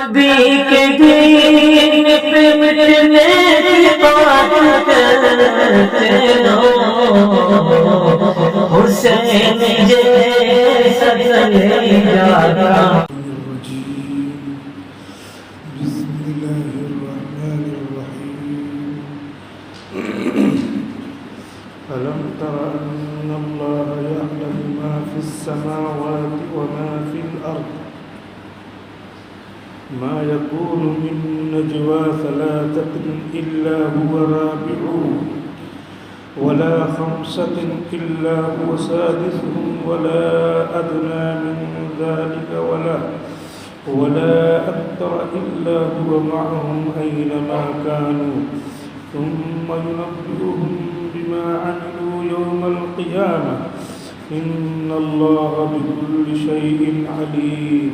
نبی کے دین پہ مٹنے کی بات کرتے رہو، حسین جیسا کلیجا بسم الله الرحمن الرحيم ألم تر أن الله يعلم ما في السماوات وما في الأرض ما يكون من نجوى ثلاثة إلا هو رابعهم ولا خمسة إلا هو سادسهم ولا أدنى من ذلك ولا أكثر إلا هو معهم أينما كانوا ثم ينبئهم بما عملوا يوم القيامة إن الله بكل شيء عليم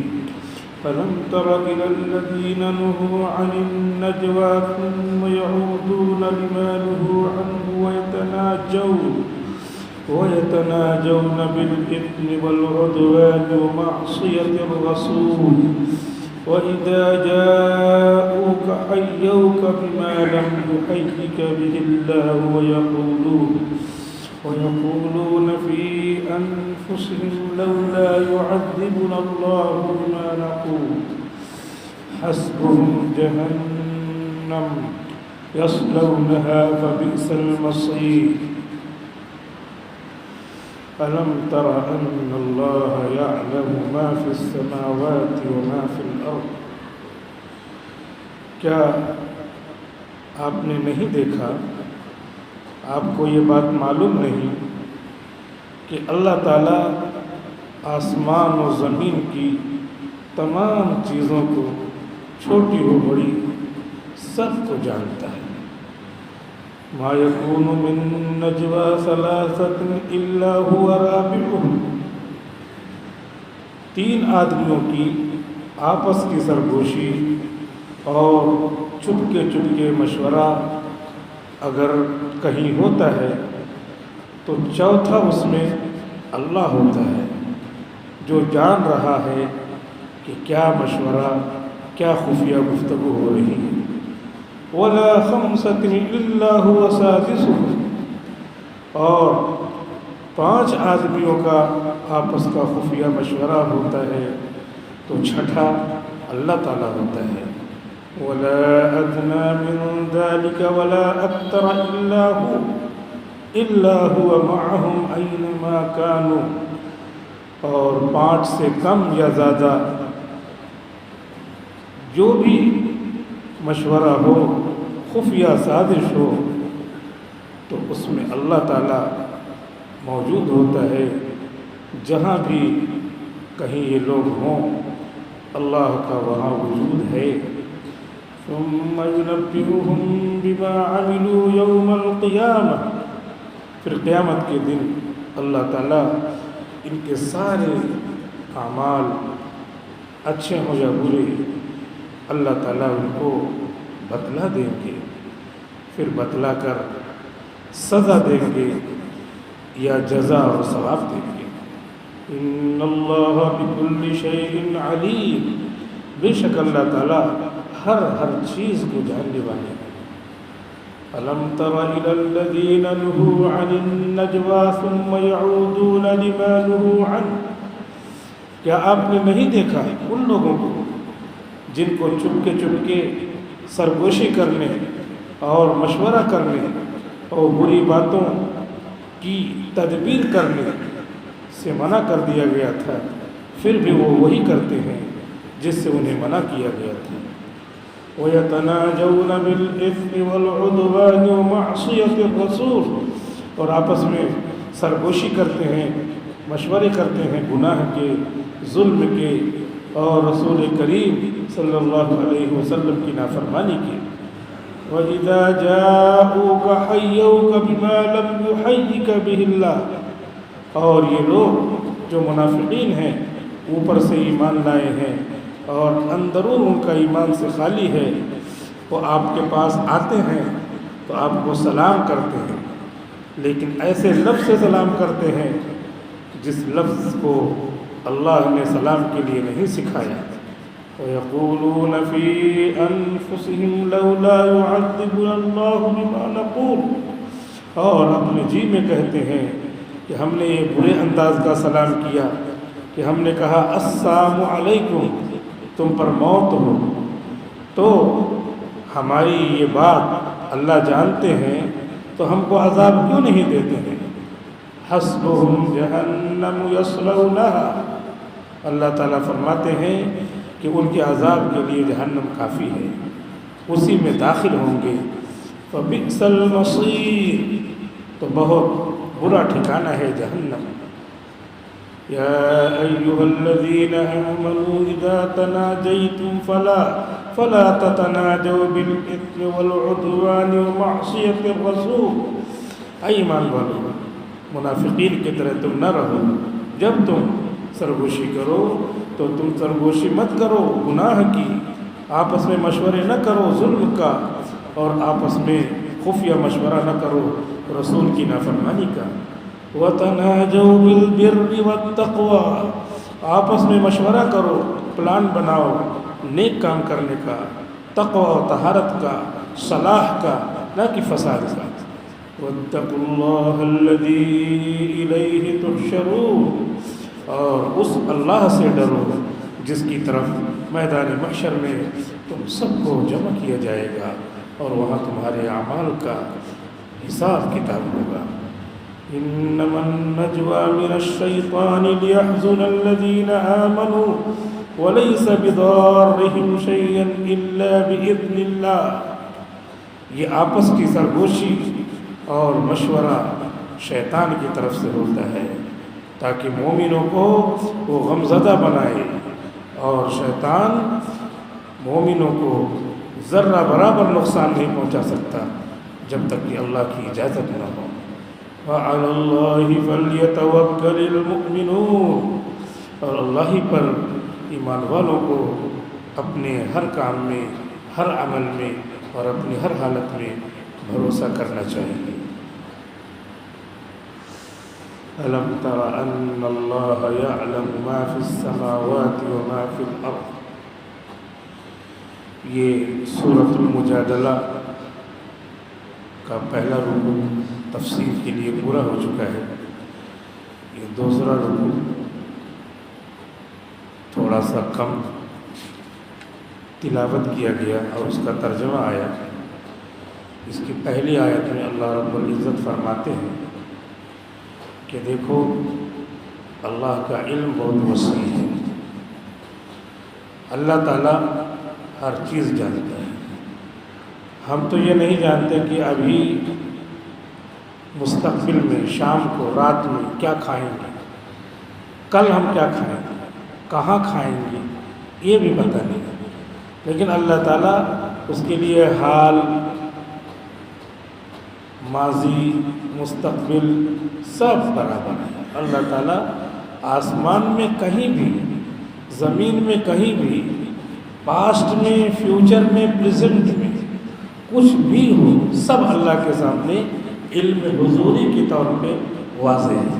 ألم تر إلى الذين نهوا عن النجوى ثم يعودون لما نهوا عنه ويتناجون بالإثم والعدوان ومعصية الرسول وإذا جاءوك حيوك بما لم يحيك به الله ويقولون في أنفسهم لولا يعذبنا الله بما نقول حسبهم جهنم يصلونها فبئس المصير ألم تر أن الله يعلم ما في السماوات وما في الأرض کیا آپ نے نہیں دیکھا، آپ کو یہ بات معلوم نہیں کہ اللہ تعالیٰ آسمان و زمین کی تمام چیزوں کو، چھوٹی ہو بڑی، سب کو جانتا ہے۔ ما يكون من نجوى ثلاثة إلا هو رابعهم، تین آدمیوں کی آپس کی سرگوشی اور چپکے مشورہ اگر کہیں ہوتا ہے تو چوتھا اس میں اللہ ہوتا ہے، جو جان رہا ہے کہ کیا مشورہ، کیا خفیہ گفتگو ہو رہی ہے۔ وَلَا خَمْسَةٍ إِلَّا هُوَ سَادِسُهُمْ، اور 5 آدمیوں کا آپس کا خفیہ مشورہ ہوتا ہے تو چھٹا اللہ تعالیٰ ہوتا ہے۔ وَلَا أَدْنَى مِنْ ذَلِكَ وَلَا أَكْثَرَ إِلَّا هُوَ مَعَهُمْ أَيْنَمَا كَانُوا، اور 5 سے کم یا زیادہ جو بھی مشورہ ہو، خفیہ سازش ہو، تو اس میں اللہ تعالیٰ موجود ہوتا ہے۔ جہاں بھی کہیں یہ لوگ ہوں، اللہ کا وہاں وجود ہے۔ ثم ينبئهم بما عملوا يوم القيامة، پھر قیامت کے دن اللہ تعالیٰ ان کے سارے اعمال اچھے ہوں یا برے، اللہ تعالیٰ ان کو بتلا دیں گے، پھر بتلا کر سزا دیں گے یا جزا اور ثواب دیں گے۔ ان اللہ بکل شیء علیم، بے شک اللہ تعالیٰ ہر چیز کو جاننے والے ہیں۔ الم تر الی الذین نہوا عن النجوى ثم يعودون لما نہوا عنہ، کیا آپ نے نہیں دیکھا ہے ان لوگوں کو جن کو چپکے سرگوشی کرنے اور مشورہ کرنے اور بری باتوں کی تدبیر کرنے سے منع کر دیا گیا تھا، پھر بھی وہ وہی کرتے ہیں جس سے انہیں منع کیا گیا تھا۔ وَيَتَنَاجَوْنَ بِالْإِثْمِ وَالْعُدْوَانِ وَمَعْصِيَةِ الرَّسُولِ، اور آپس میں سرگوشی کرتے ہیں، مشورے کرتے ہیں گناہ کے، ظلم کے اور رسول کریم صلی اللہ علیہ وسلم کی نافرمانی کی۔ وَإِذَا جَاءُوكَ حَيَّوْكَ بِمَا لَمْ يُحَيِّكَ بِهِ اللَّهُ، اور یہ لوگ جو منافقین ہیں اوپر سے ایمان لائے ہیں اور اندرون ان کا ایمان سے خالی ہے، وہ آپ کے پاس آتے ہیں تو آپ کو سلام کرتے ہیں، لیکن ایسے لفظ سے سلام کرتے ہیں جس لفظ کو اللہ نے سلام کے لیے نہیں سکھایا۔ ويقولون في أنفسهم لولا يعذبنا الله بما نقول، اور اپنے جی میں کہتے ہیں کہ ہم نے یہ برے انداز کا سلام کیا کہ ہم نے کہا السلام علیکم، تم پر موت ہو، تو ہماری یہ بات اللہ جانتے ہیں تو ہم کو عذاب کیوں نہیں دیتے ہیں؟ حسبهم جہنم یصلونها، اللہ تعالیٰ فرماتے ہیں کہ ان کے عذاب کے لیے جہنم کافی ہے، اسی میں داخل ہوں گے۔ فبئس المصیر، تو بہت برا ٹھکانہ ہے جہنم۔ یا ایھا الذین آمنوا اذا تناجیتم فلا تتناجوا بالاثم والعدوان ومعصیۃ الرسول، اے ایمان والو، منافقین کی طرح تم نہ رہو، جب تم سرگوشی کرو تو تم سرگوشی مت کرو گناہ کی، آپس میں مشورے نہ کرو ظلم کا، اور آپس میں خفیہ مشورہ نہ کرو رسول کی نافرمانی کا۔ وَتَنَاجَوْا بِالْبِرِّ وَالتَّقْوَى، آپس میں مشورہ کرو، پلان بناؤ نیک کام کرنے کا، تقوی و طہارت کا، صلاح کا، نہ کہ فساد کا۔ وَاتَّقُوا اللَّهَ الَّذِي إِلَيْهِ تُحْشَرُونَ، اور اس اللہ سے ڈرو جس کی طرف میدان محشر میں تم سب کو جمع کیا جائے گا، اور وہاں تمہارے اعمال کا حساب کتاب ہوگا۔ انما النجوى من الشیطان لیحزن الذین آمنوا وليس بضارهم شيئا الا باذن اللہ، یہ آپس کی سرگوشی اور مشورہ شیطان کی طرف سے ہوتا ہے تاکہ مومنوں کو وہ غمزدہ بنائے، اور شیطان مومنوں کو ذرہ برابر نقصان نہیں پہنچا سکتا جب تک کہ اللہ کی اجازت نہ ہو۔ وَعَلَى اللَّهِ فَلْيَتَوَكَّلِ الْمُؤْمِنُونَ، اور اللہ ہی پر ایمان والوں کو اپنے ہر کام میں، ہر عمل میں اور اپنی ہر حالت میں بھروسہ کرنا چاہیے۔ أَلَمْ تَرَ أَنَّ اللَّهَ يَعْلَمُ مَا فِي السَّمَاوَاتِ وَمَا فِي الْأَرْضِ، یہ سورۃ المجادلہ کا پہلا رکوع تفسیر کے لیے پورا ہو چکا ہے۔ یہ دوسرا رکوع تھوڑا سا کم تلاوت کیا گیا اور اس کا ترجمہ آیا۔ اس کی پہلی آیت میں اللہ رب العزت فرماتے ہیں کہ دیکھو اللہ کا علم بہت وسیع ہے، اللہ تعالیٰ ہر چیز جانتا ہے۔ ہم تو یہ نہیں جانتے کہ ابھی مستقبل میں شام کو رات میں کیا کھائیں گے، کل ہم کیا کھائیں گے، کہاں کھائیں گے، یہ بھی پتہ نہیں، لیکن اللہ تعالیٰ اس کے لیے حال، ماضی، مستقبل سب برابر ہے۔ اللہ تعالیٰ آسمان میں کہیں بھی، زمین میں کہیں بھی، پاسٹ میں، فیوچر میں، پریزنٹ میں کچھ بھی ہو، سب اللہ کے سامنے علم حضوری کے طور پہ واضح ہے۔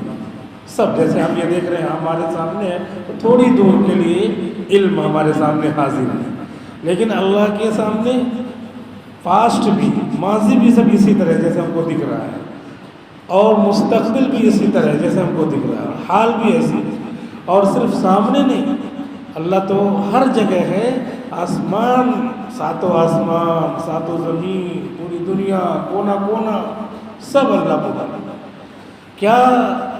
سب جیسے ہم یہ دیکھ رہے ہیں ہمارے سامنے ہے، تو تھوڑی دور کے لیے علم ہمارے سامنے حاضر ہے، لیکن اللہ کے سامنے پاسٹ بھی، ماضی بھی سب اسی طرح جیسے ہم کو دکھ رہا ہے، اور مستقبل بھی اسی طرح جیسے ہم کو دکھ رہا ہے، حال بھی ایسی، اور صرف سامنے نہیں، اللہ تو ہر جگہ ہے، آسمان، ساتوں آسمان، ساتوں زمین، پوری دنیا، کونا کونا، سب اللہ کو معلوم ہے۔ کیا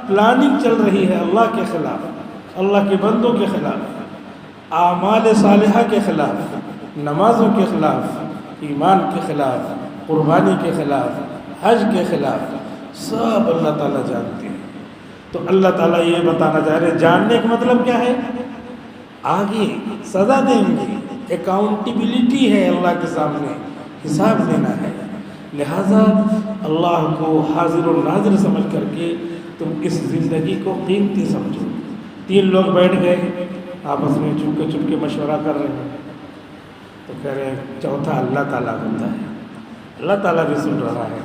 پلاننگ چل رہی ہے اللہ کے خلاف، اللہ کے بندوں کے خلاف، اعمال صالحہ کے خلاف، نمازوں کے خلاف، ایمان کے خلاف، قربانی کے خلاف، حج کے خلاف، سب اللہ تعالیٰ جانتے ہیں۔ تو اللہ تعالیٰ یہ بتانا چاہ رہے ہیں، جاننے کا مطلب کیا ہے؟ آگے سزا دیں گے، اکاؤنٹیبلٹی ہے اللہ کے سامنے، حساب دینا ہے، لہذا اللہ کو حاضر و ناظر سمجھ کر کے تم اس زندگی کو قیمتی سمجھو۔ 3 لوگ بیٹھ گئے آپس میں چپ کے مشورہ کر رہے ہیں، تو کہہ رہے ہیں چوتھا اللہ تعالیٰ ہوتا ہے، اللہ تعالیٰ بھی سن رہا ہے،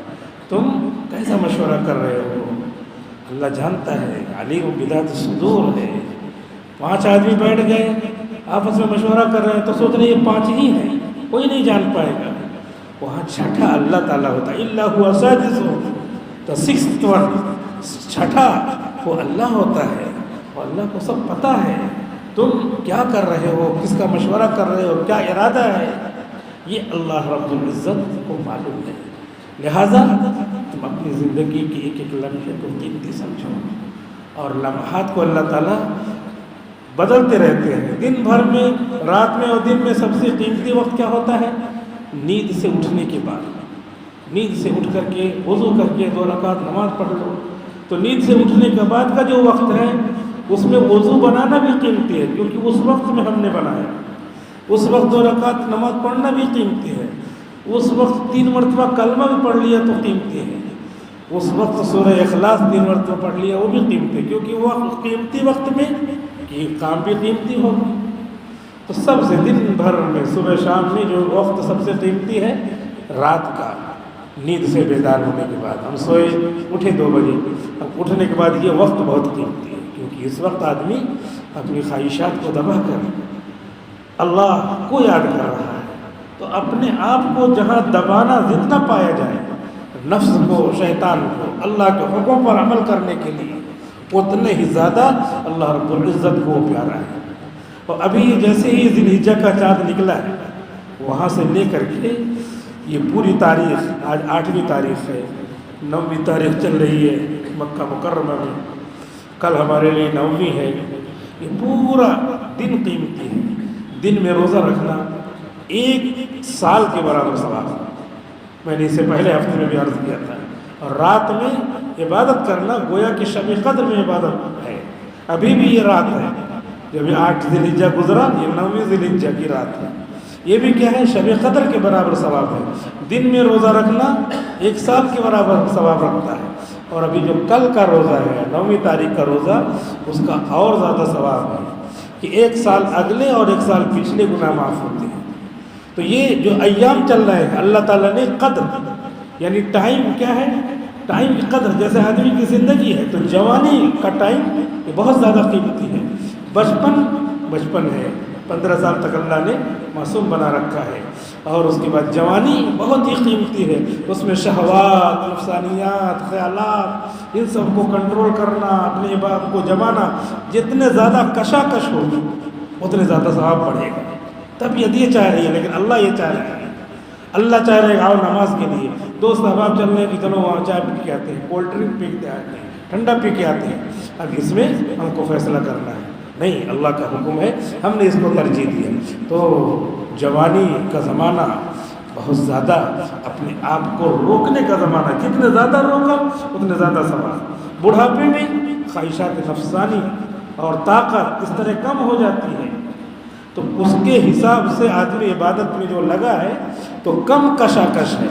تم کیسا مشورہ کر رہے ہو، اللہ جانتا ہے، علیم بذات الصدور ہے۔ 5 آدمی بیٹھ گئے، آپس میں مشورہ کر رہے ہیں تو سوچ رہے ہیں یہ 5 ہی ہیں، کوئی نہیں جان پائے گا. وہاں چھٹا اللہ تعالیٰ ہوتا ہے. الا هو سادسهم، the sixth one، چھٹا وہ اللہ ہوتا ہے. اور اللہ کو سب پتہ ہے تم کیا کر رہے ہو، کس کا مشورہ کر رہے ہو، کیا ارادہ ہے، یہ اللہ رب العزت کو معلوم ہے. لہٰذا تم اپنی زندگی کی ایک ایک لمحے کو قیمتی سمجھو. اور لمحات کو اللہ تعالیٰ بدلتے رہتے ہیں. دن بھر میں، رات میں اور دن میں سب سے قیمتی وقت کیا ہوتا ہے؟ نیند سے اٹھنے کے بعد. نیند سے اٹھ کر کے وضو کر کے 2 رکعت نماز پڑھ لو. تو نیند سے اٹھنے کے بعد کا جو وقت ہے اس میں وضو بنانا بھی قیمتی ہے، کیونکہ اس وقت میں ہم نے بنایا. اس وقت 2 رکعت نماز پڑھنا بھی قیمتی ہے. اس وقت 3 مرتبہ کلمہ بھی پڑھ لیا تو قیمتی ہے. اس وقت سورہ اخلاص 3 مرتبہ پڑھ لیا وہ بھی قیمتی ہے، کیونکہ وہ قیمتی وقت میں کہ کام بھی قیمتی ہوگا. تو سب سے دن بھر میں صبح شام میں جو وقت سب سے قیمتی ہے رات کا، نیند سے بیدار ہونے کے بعد. ہم سوئے اٹھے 2 بجے، اب اٹھنے کے بعد یہ وقت بہت قیمتی ہے، کیونکہ اس وقت آدمی اپنی خواہشات کو دبا کر اللہ کو یاد کر رہا ہے. تو اپنے آپ کو جہاں دبانا جتنا پایا جائے، نفس کو، شیطان کو اللہ کے حکم پر عمل کرنے کے لیے، اتنے ہی زیادہ اللہ رب العزت کو پیارا ہے. اور ابھی جیسے ہی ذی الحجہ کا چاند نکلا ہے، وہاں سے لے کر کے یہ پوری تاریخ، آج 8ویں تاریخ ہے، 9ویں تاریخ چل رہی ہے مکہ مکرمہ میں، کل ہمارے لیے 9ویں ہے. یہ پورا دن قیمتی ہے. دن میں روزہ رکھنا 1 سال کے برابر ثواب ہے. میں نے اس سے پہلے ہفتے میں بھی عرض کیا تھا. اور رات میں عبادت کرنا گویا کہ شب قدر میں عبادت ہے. ابھی بھی یہ رات ہے، جب 8 ذی الحجہ گزرا، یہ 9ویں ذی الحجہ کی رات ہے. یہ بھی کیا ہے؟ شب قدر کے برابر ثواب ہے. دن میں روزہ رکھنا 1 سال کے برابر ثواب رکھتا ہے. اور ابھی جو کل کا روزہ ہے، 9ویں تاریخ کا روزہ، اس کا اور زیادہ ثواب ہے کہ 1 سال اگلے اور 1 سال پچھلے گناہ معاف ہوتے ہیں. تو یہ جو ایام چل رہے ہیں، اللہ تعالیٰ نے قدر، یعنی ٹائم کیا ہے؟ ٹائم کی قدر. جیسے آدمی کی زندگی ہے تو جوانی کا ٹائم یہ بہت زیادہ قیمتی ہے. بچپن ہے، 15 سال تک اللہ نے معصوم بنا رکھا ہے. اور اس کے بعد جوانی بہت ہی قیمتی ہے. اس میں شہوات، نفسانیات، خیالات، ان سب کو کنٹرول کرنا، اپنے آپ کو جمانا. جتنے زیادہ کشاکش ہو اتنے زیادہ ثواب بڑھے گا. طبیعت یہ چاہ رہی ہے، لیکن اللہ یہ چاہ رہا ہے. اللہ چاہ رہے آؤ نماز کے لیے، دوست احباب چل رہے ہیں کہ چلو وہاں چائے پی کے آتے ہیں، کولڈ ڈرنک پی کے آتے ہیں، ٹھنڈا پی کے آتے ہیں. اب اس میں ہم کو فیصلہ کرنا ہے. نہیں، اللہ کا حکم ہے، ہم نے اس کو ترجیح دیا. تو جوانی کا زمانہ بہت زیادہ اپنے آپ کو روکنے کا زمانہ. جتنے زیادہ روکا اتنے زیادہ ثواب. بڑھاپے میں خواہشات نفسانی اور طاقت اس طرح کم ہو جاتی ہے، تو اس کے حساب سے آدمی عبادت میں جو لگا ہے تو کم کشاکش ہے،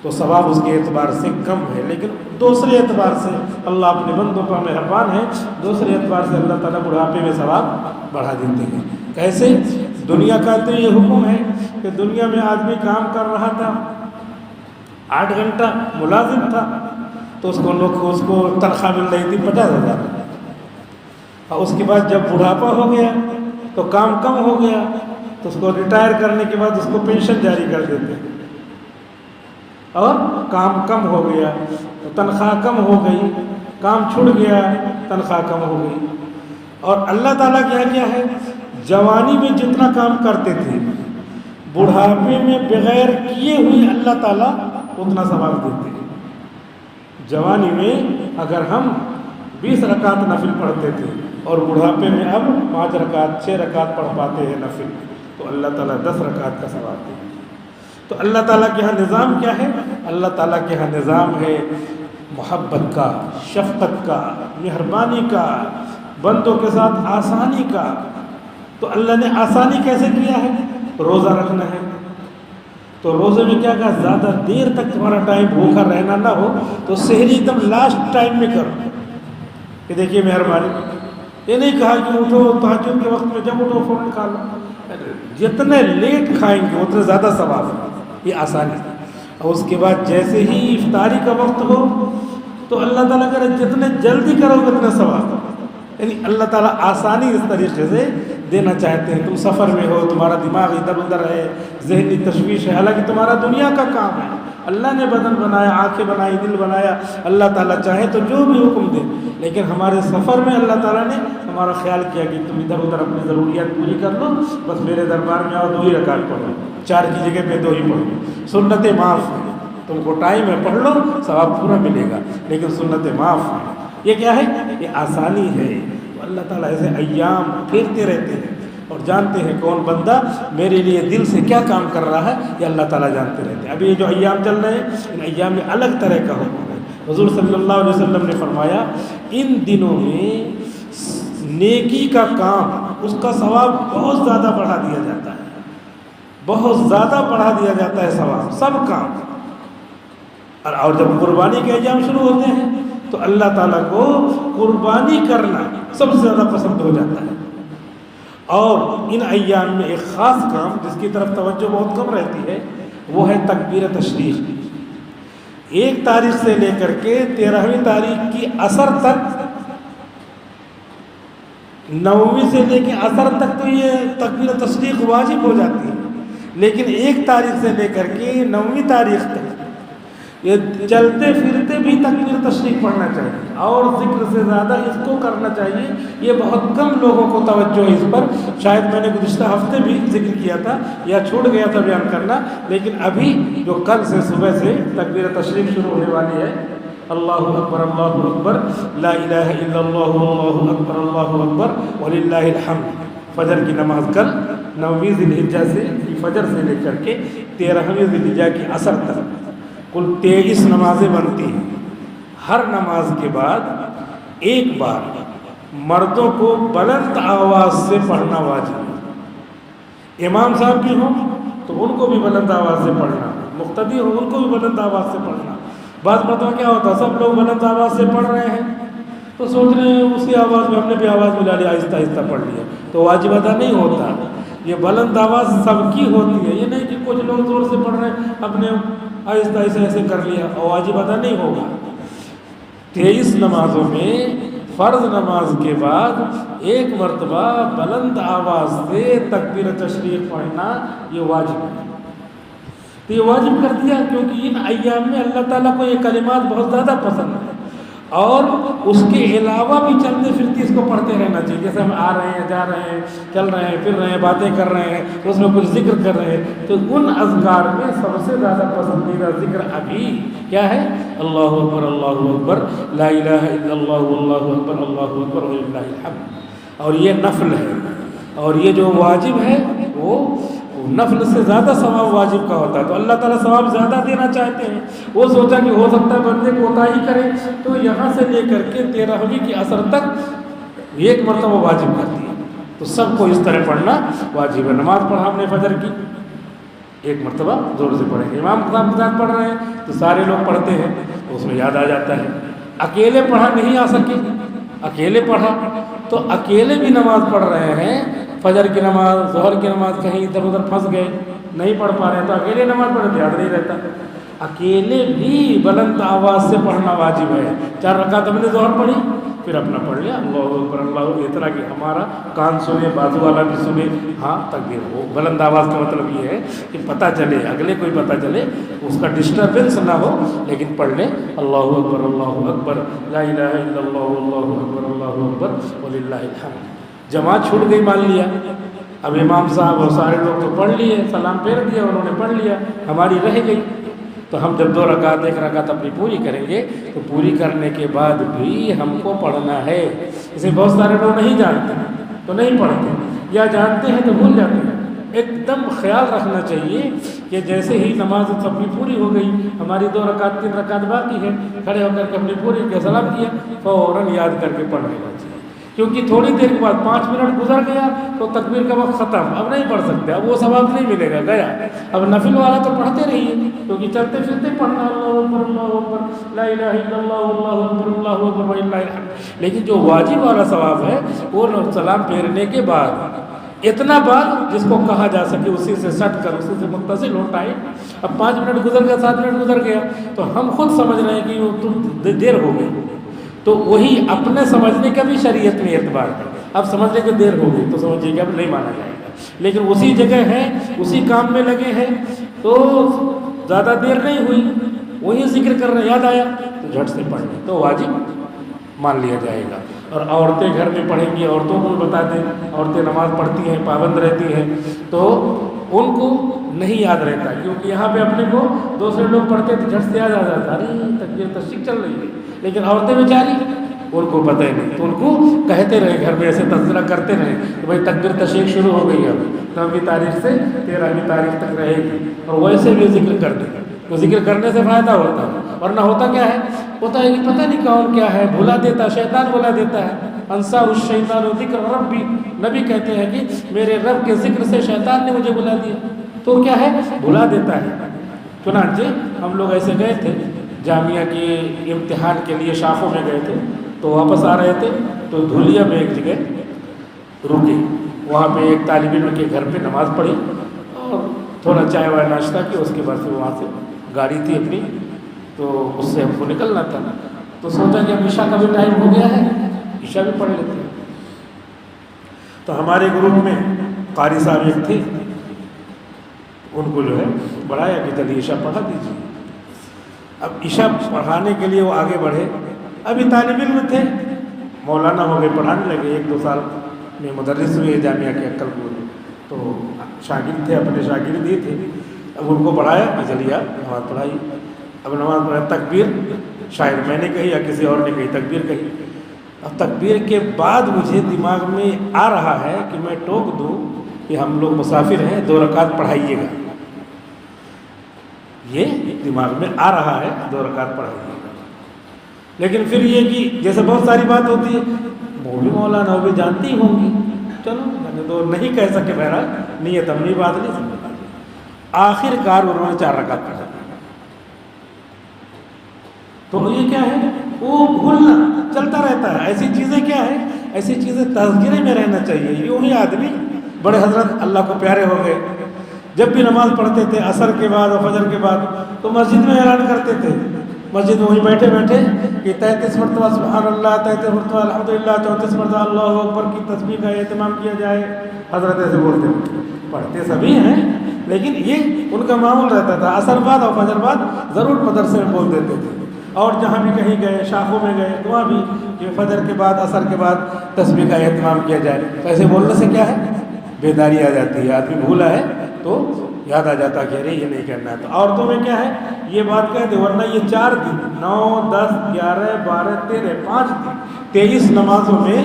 تو ثواب اس کے اعتبار سے کم ہے. لیکن دوسرے اعتبار سے اللہ اپنے بندوں پر مہربان ہے. دوسرے اعتبار سے اللہ تعالیٰ بڑھاپے میں ثواب بڑھا دیتے ہیں. کیسے؟ دنیا کا تو یہ حکم ہے کہ دنیا میں آدمی کام کر رہا تھا، 8 گھنٹہ ملازم تھا، تو اس کو تنخواہ مل رہی تھی 50,000. اور اس کے بعد جب بڑھاپا ہو گیا تو کام کم ہو گیا، تو اس کو ریٹائر کرنے کے بعد اس کو پینشن جاری کر دیتے ہیں. اور کام کم ہو گیا تو تنخواہ کم ہو گئی، کام چھوٹ گیا، تنخواہ کم ہو گئی. اور اللہ تعالیٰ کیا ہے؟ جوانی میں جتنا کام کرتے تھے، بڑھاپے میں بغیر کیے ہوئے اللہ تعالیٰ اتنا ثواب دیتے ہیں. جوانی میں اگر ہم 20 رکعت نفل پڑھتے تھے اور بڑھاپے میں اب 5 رکعت 6 رکعت پڑھ پاتے ہیں نفل، تو اللہ تعالیٰ 10 رکعت کا ثواب دیتے ہیں. تو اللہ تعالیٰ کے ہاں نظام کیا ہے؟ اللہ تعالیٰ کے ہاں نظام ہے محبت کا، شفقت کا، مہربانی کا، بندوں کے ساتھ آسانی کا. تو اللہ نے آسانی کیسے کیا ہے؟ روزہ رکھنا ہے تو روزے میں کیا کہا؟ زیادہ دیر تک تمہارا ٹائم بھوکا رہنا نہ ہو، تو سحری ایک دم لاسٹ ٹائم میں کرو. کہ دیکھیے مہربانی، یہ نہیں کہا کہ اٹھو تہجد کے وقت میں جب اٹھو فوراً کھا لو. جتنے لیٹ کھائیں گے اتنے زیادہ ثواب ہے. یہ آسانی ہے. اور اس کے بعد جیسے ہی افطاری کا وقت ہو تو اللہ تعالیٰ کرے جتنے جلدی کرو گے اتنا ثواب. یعنی اللہ تعالیٰ آسانی اس طریقے سے دینا چاہتے ہیں. تم سفر میں ہو, تمہارا دماغ ادھر ادھر ہے, ذہنی تشویش ہے, حالانکہ تمہارا دنیا کا کام ہے. اللہ نے بدن بنایا, آنکھیں بنائی, دل بنایا, اللہ تعالیٰ چاہے تو جو بھی حکم دے. لیکن ہمارے سفر میں اللہ تعالیٰ نے ہمارا خیال کیا کہ تم ادھر ادھر اپنی ضروریات پوری کر لو, بس میرے دربار میں آؤ, 2 ہی رکعت پڑھو, 4 کی جگہ پہ 2 ہی پڑھو. سنتیں معاف ہیں, تم کو ٹائم ہے پڑھ لو, ثواب پورا ملے گا, لیکن سنتیں معاف ہیں. یہ کیا ہے؟ یہ آسانی ہے. اللہ تعالیٰ ایسے ایام پھیرتے رہتے ہیں اور جانتے ہیں کون بندہ میرے لیے دل سے کیا کام کر رہا ہے, یہ اللہ تعالیٰ جانتے رہتے ہیں. ابھی یہ جو ایام چل رہے ہیں, ان ایام میں الگ طرح کا حکم ہے. حضور صلی اللہ علیہ وسلم نے فرمایا ان دنوں میں نیکی کا کام, اس کا ثواب بہت زیادہ بڑھا دیا جاتا ہے, بہت زیادہ بڑھا دیا جاتا ہے ثواب, سب کام. اور جب قربانی کے ایام شروع ہوتے ہیں تو اللہ تعالیٰ کو قربانی کرنا سب سے زیادہ پسند ہو جاتا ہے. اور ان ایام میں ایک خاص کام جس کی طرف توجہ بہت کم رہتی ہے, وہ ہے تکبیر تشریق. 1 تاریخ سے لے کر کے 13ویں تاریخ کی عصر تک, 9ویں سے لے کے عصر تک تو یہ تکبیر تشریق واجب ہو جاتی ہے. لیکن 1 تاریخ سے لے کر کے 9ویں تاریخ تک یہ چلتے پھرتے بھی تکبیر تشریق پڑھنا چاہیے, اور ذکر سے زیادہ اس کو کرنا چاہیے. یہ بہت کم لوگوں کو توجہ ہے اس پر. شاید میں نے گزشتہ ہفتے بھی ذکر کیا تھا یا چھوٹ گیا تھا بیان کرنا, لیکن ابھی جو کل سے صبح سے تکبیر تشریق شروع ہونے والی ہے, اللہ اکبر اللہ اکبر لا الہ الا اللہ اللہ اکبر اللہ اکبر وللہ الحمد. فجر کی نماز کل 9ویں ذی الحجہ سے, فجر سے لے کر کے 13ویں ذی الحجہ کی عصر تک کل 23 نمازیں بنتی ہیں. ہر نماز کے بعد ایک بار مردوں کو بلند آواز سے پڑھنا واجب ہے. امام صاحب بھی ہوں تو ان کو بھی بلند آواز سے پڑھنا, مقتدی ہوں ان کو بھی بلند آواز سے پڑھنا. بعض مرتبہ کیا ہوتا ہے, سب لوگ بلند آواز سے پڑھ رہے ہیں تو سوچ رہے ہیں اسی آواز میں ہم نے بھی آواز ملا لی, آہستہ آہستہ پڑھ لیا, تو واجب ادا نہیں ہوتا. یہ بلند آواز سب کی ہوتی ہے, یہ نہیں کہ کچھ لوگ زور سے پڑھ رہے ہیں اپنے آہستہ آہستہ ایسے کر لیا, اور واجب ادا نہیں ہوگا. 23 نمازوں میں فرض نماز کے بعد 1 مرتبہ بلند آواز سے تکبیر تشریق پڑھنا یہ واجب ہے. تو یہ واجب کر دیا کیونکہ ان ایام میں اللہ تعالیٰ کو یہ کلمات بہت زیادہ پسند ہے, اور اس کے علاوہ بھی چلتے پھرتے اس کو پڑھتے رہنا چاہیے. جیسے ہم آ رہے ہیں, جا رہے ہیں, چل رہے ہیں, پھر رہے ہیں, باتیں کر رہے ہیں, اس میں کچھ ذکر کر رہے ہیں, تو ان اذکار میں سب سے زیادہ پسندیدہ ذکر ابھی کیا ہے؟ اللہ اکبر اللہ اکبر لا الہ الا اللہ اللہ اکبر اللہ اکبر وللہ الحمد. اور یہ نفل ہے, اور یہ جو واجب ہے وہ نفل سے زیادہ ثواب واجب کا ہوتا ہے. تو اللہ تعالیٰ ثواب زیادہ دینا چاہتے ہیں. وہ سوچا کہ ہو سکتا ہے بندے کوتاہی کرے, تو یہاں سے لے کر کے 13ویں کی عصر تک 1 مرتبہ واجب کر دیا. تو سب کو اس طرح پڑھنا واجب ہے. نماز پڑھا ہم نے فجر کی 1 مرتبہ زور سے پڑھیں گے. امام صاحب کے ساتھ پڑھ رہے ہیں تو سارے لوگ پڑھتے ہیں, تو اس میں یاد آ جاتا ہے. اکیلے پڑھا نہیں آ سکے, اکیلے پڑھا تو اکیلے بھی نماز پڑھ رہے ہیں, فجر کی نماز, ظہر کی نماز, کہیں ادھر ادھر پھنس گئے, نہیں پڑھ پا رہے ہیں, تو اکیلے نماز پڑھے, یاد نہیں رہتا. اکیلے بھی بلند آواز سے پڑھنا واجب ہے. 4 رکعت ہم نے ظہر پڑھی, پھر اپنا پڑھ لیا اللہ اکبر اللہ, اس طرح کہ ہمارا کان سنے, بازو والا بھی سنے. ہاں تکبیر ہو, بلند آواز کا مطلب یہ ہے کہ پتہ چلے, اگلے کوئی پتہ چلے, اس کا ڈسٹربنس نہ ہو, لیکن پڑھ لیں اللہ اکبر لا الہ الا اللہ اللہ اکبر اللہ اکبر وللہ الحمد. جماعت چھوٹ گئی مان لیا, اب امام صاحب اور سارے لوگ تو پڑھ لیے, سلام پھیر دیا, انہوں نے پڑھ لیا, ہماری رہ گئی. تو ہم جب 2 رکعت 1 رکعت اپنی پوری کریں گے, تو پوری کرنے کے بعد بھی ہم کو پڑھنا ہے. اسے بہت سارے لوگ نہیں جانتے تو نہیں پڑھتے, یا جانتے ہیں تو بھول جاتے ہیں. ایک دم خیال رکھنا چاہیے کہ جیسے ہی نماز اپنی پوری ہو گئی, ہماری 2 رکعت 3 رکعت باقی ہے, کھڑے ہو کر کے اپنی پوری کے سلام کیا, فوراً یاد کر کے پڑھ لینا چاہیے. کیونکہ تھوڑی دیر کے بعد 5 منٹ گزر گیا تو تکبیر کا وقت ختم, اب نہیں پڑھ سکتے, اب وہ ثواب نہیں ملے گا, گیا. اب نفل والا تو پڑھتے رہیے, کیونکہ چلتے پھرتے پڑھنا اللہ اکبر لا الہ الا اللہ اللہ اکبر اللہ اکبر وللہ الحمد. لیکن جو واجب والا ثواب ہے وہ سلام پھیرنے کے بعد اتنا بار جس کو کہا جا سکے اسی سے سٹ کر, اسی سے متصل ہو ٹائم. اب 5 منٹ گزر گیا, 7 منٹ گزر گیا, تو ہم خود سمجھ رہے ہیں کہ تم دیر ہو گئی, تو وہی اپنے سمجھنے کا بھی شریعت میں اعتبار ہے. اب سمجھنے کی دیر ہو گئی تو سمجھیے کہ اب نہیں مانا جائے گا، لیکن اسی جگہ ہے، اسی کام میں لگے ہیں تو زیادہ دیر نہیں ہوئی، وہی ذکر کر رہے یاد آیا تو جھٹ سے پڑھ لیں تو واجب مان لیا جائے گا۔ اور عورتیں گھر میں پڑھیں گی، عورتوں کو بھی بتا دیں، عورتیں نماز پڑھتی ہیں، پابند رہتی ہیں، تو ان کو نہیں یاد رہتا، کیونکہ یہاں پہ اپنے کو دوسرے لوگ پڑھتے تو جھٹ سے یاد آ جاتا، ارے تکبیر تشریق چل رہی ہے، لیکن عورتیں بیچاری ان کو پتہ ہی نہیں، تو ان کو کہتے رہے گھر میں ایسے تذکرہ کرتے رہے کہ بھائی تکبیر تشریق شروع ہو گئی ہے، اب 9ویں تاریخ سے 13ویں تاریخ تک رہے گی، اور ویسے بھی ذکر کر دیں تو ذکر کرنے سے فائدہ ہوتا ہے، ورنہ ہوتا کیا ہے، ہوتا ہے کہ پتہ نہیں کون کیا ہے، بھلا دیتا، شیطان بھلا دیتا ہے، انسا الشیطان ذکر ربی، نبی کہتے ہیں کہ میرے رب کے ذکر سے شیطان نے مجھے بھلا دیا، تو کیا ہے بھلا دیتا ہے۔ چنانچہ ہم لوگ ایسے گئے تھے جامعہ کے امتحان کے لیے، شاخوں میں گئے تھے، تو واپس آ رہے تھے تو دھولیا میں ایک جگہ رکے، وہاں پہ ایک طالب علم کے گھر پہ نماز پڑھی اور تھوڑا چائے وائے ناشتہ کیا، اس کے بعد پھر وہاں سے گاڑی تھی اپنی تو اس سے ہم کو نکلنا تھا، تو سوچا کہ اب عشاء کا بھی ٹائم ہو گیا ہے، عشاء بھی پڑھ لیتے ہیں۔ تو ہمارے گروپ میں قاری صاحب ایک تھے، ان کو جو ہے بڑھایا کہ چلیے عشاء پڑھا دیجیے۔ اب عشاء پڑھانے کے لیے وہ آگے بڑھے، ابھی طالب علم تھے، مولانا ہو گئے، پڑھانے لگے، 1-2 سال میں مدرس ہوئے جامعہ کے عقل پور، تو شاگرد تھے، اپنے شاگرد ہی تھے، اب ان کو بڑھایا کہ چلیے آپ نماز پڑھائی۔ اب نماز پڑھا، تکبیر شاید میں نے کہی یا کسی اور نے کہی، تکبیر کہی، اب تکبیر کے بعد مجھے دماغ میں آ رہا ہے کہ میں ٹوک دوں کہ ہم لوگ مسافر ہیں، 2 رکعت پڑھائیے گا، یہ دماغ میں آ رہا ہے 2 رکعت پڑھائیے گا، لیکن پھر یہ کہ جیسے بہت ساری بات ہوتی ہے، وہ بھی مولانا وہ بھی جانتی ہی ہوں گی، چلو میں نے تو نہیں کہہ سکے، بہرحال نیت اپنی بات نہیں سمجھ، آخر کار انہوں نے 4 رکعت پڑھا، تو یہ کیا ہے، وہ بھولنا چلتا رہتا ہے۔ ایسی چیزیں کیا ہے، ایسی چیزیں تذکرے میں رہنا چاہیے۔ یوں ہی آدمی بڑے حضرت اللہ کو پیارے ہو گئے، جب بھی نماز پڑھتے تھے عصر کے بعد اور فجر کے بعد تو مسجد میں اعلان کرتے تھے، مسجد میں وہیں بیٹھے بیٹھے کہ 33 مرتبہ سبحان اللہ، 33 مرتبہ الحمدللہ، 34 مرتبہ اللہ اکبر کی تسبیح کا اہتمام کیا جائے۔ حضرت ایسے بولتے تھے، پڑھتے سبھی ہیں لیکن یہ ان کا معمول رہتا تھا، عصر بعد اور فجر بعد ضرور مدرسے میں بول دیتے تھے، اور جہاں بھی کہیں گئے، شاخوں میں گئے تو وہاں بھی کہ فجر کے بعد عصر کے بعد تسبیح کا اہتمام کیا جائے۔ تو ایسے بولنے سے کیا ہے، بیداری آ جاتی ہے، آدمی بھولا ہے تو یاد آ جاتا کہ ارے یہ نہیں کرنا ہے۔ تو عورتوں میں کیا ہے، یہ بات کہہ دے، ورنہ یہ 4 دن 9 10 11 12 13 5 دن 23 نمازوں میں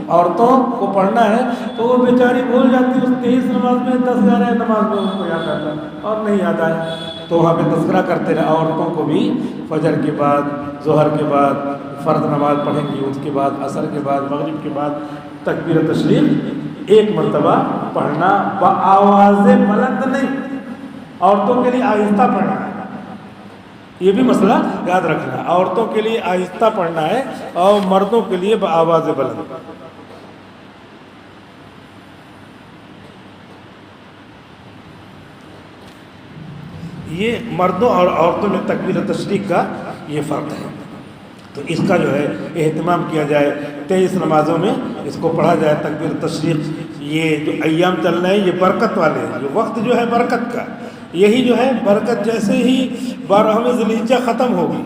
عورتوں کو پڑھنا ہے، تو وہ بیچاری بھول جاتی ہے اس 23 نماز میں، 10 11 نماز میں ان کو یاد آتا ہے اور نہیں یاد آئے تو وہاں پہ تذکرہ کرتے رہے۔ عورتوں کو بھی فجر کے بعد، ظہر کے بعد فرض نماز پڑھیں گی، اس کے بعد عصر کے بعد، مغرب کے بعد تکبیر تشریق 1 مرتبہ پڑھنا، بآواز بلند نہیں، عورتوں کے لیے آہستہ پڑھنا ہے، یہ بھی مسئلہ یاد رکھنا ہے، عورتوں کے لیے آہستہ پڑھنا ہے اور مردوں کے لیے بآواز بلند۔ یہ مردوں اور عورتوں میں تکبیر تشریق کا یہ فرق ہے، تو اس کا جو ہے اہتمام کیا جائے، 23 نمازوں میں اس کو پڑھا جائے تکبیر تشریق۔ یہ جو ایام چل رہے ہیں یہ برکت والے ہیں، جو وقت جو ہے برکت کا، یہی جو ہے برکت جیسے ہی 12ویں ذی الحجہ ختم ہوگی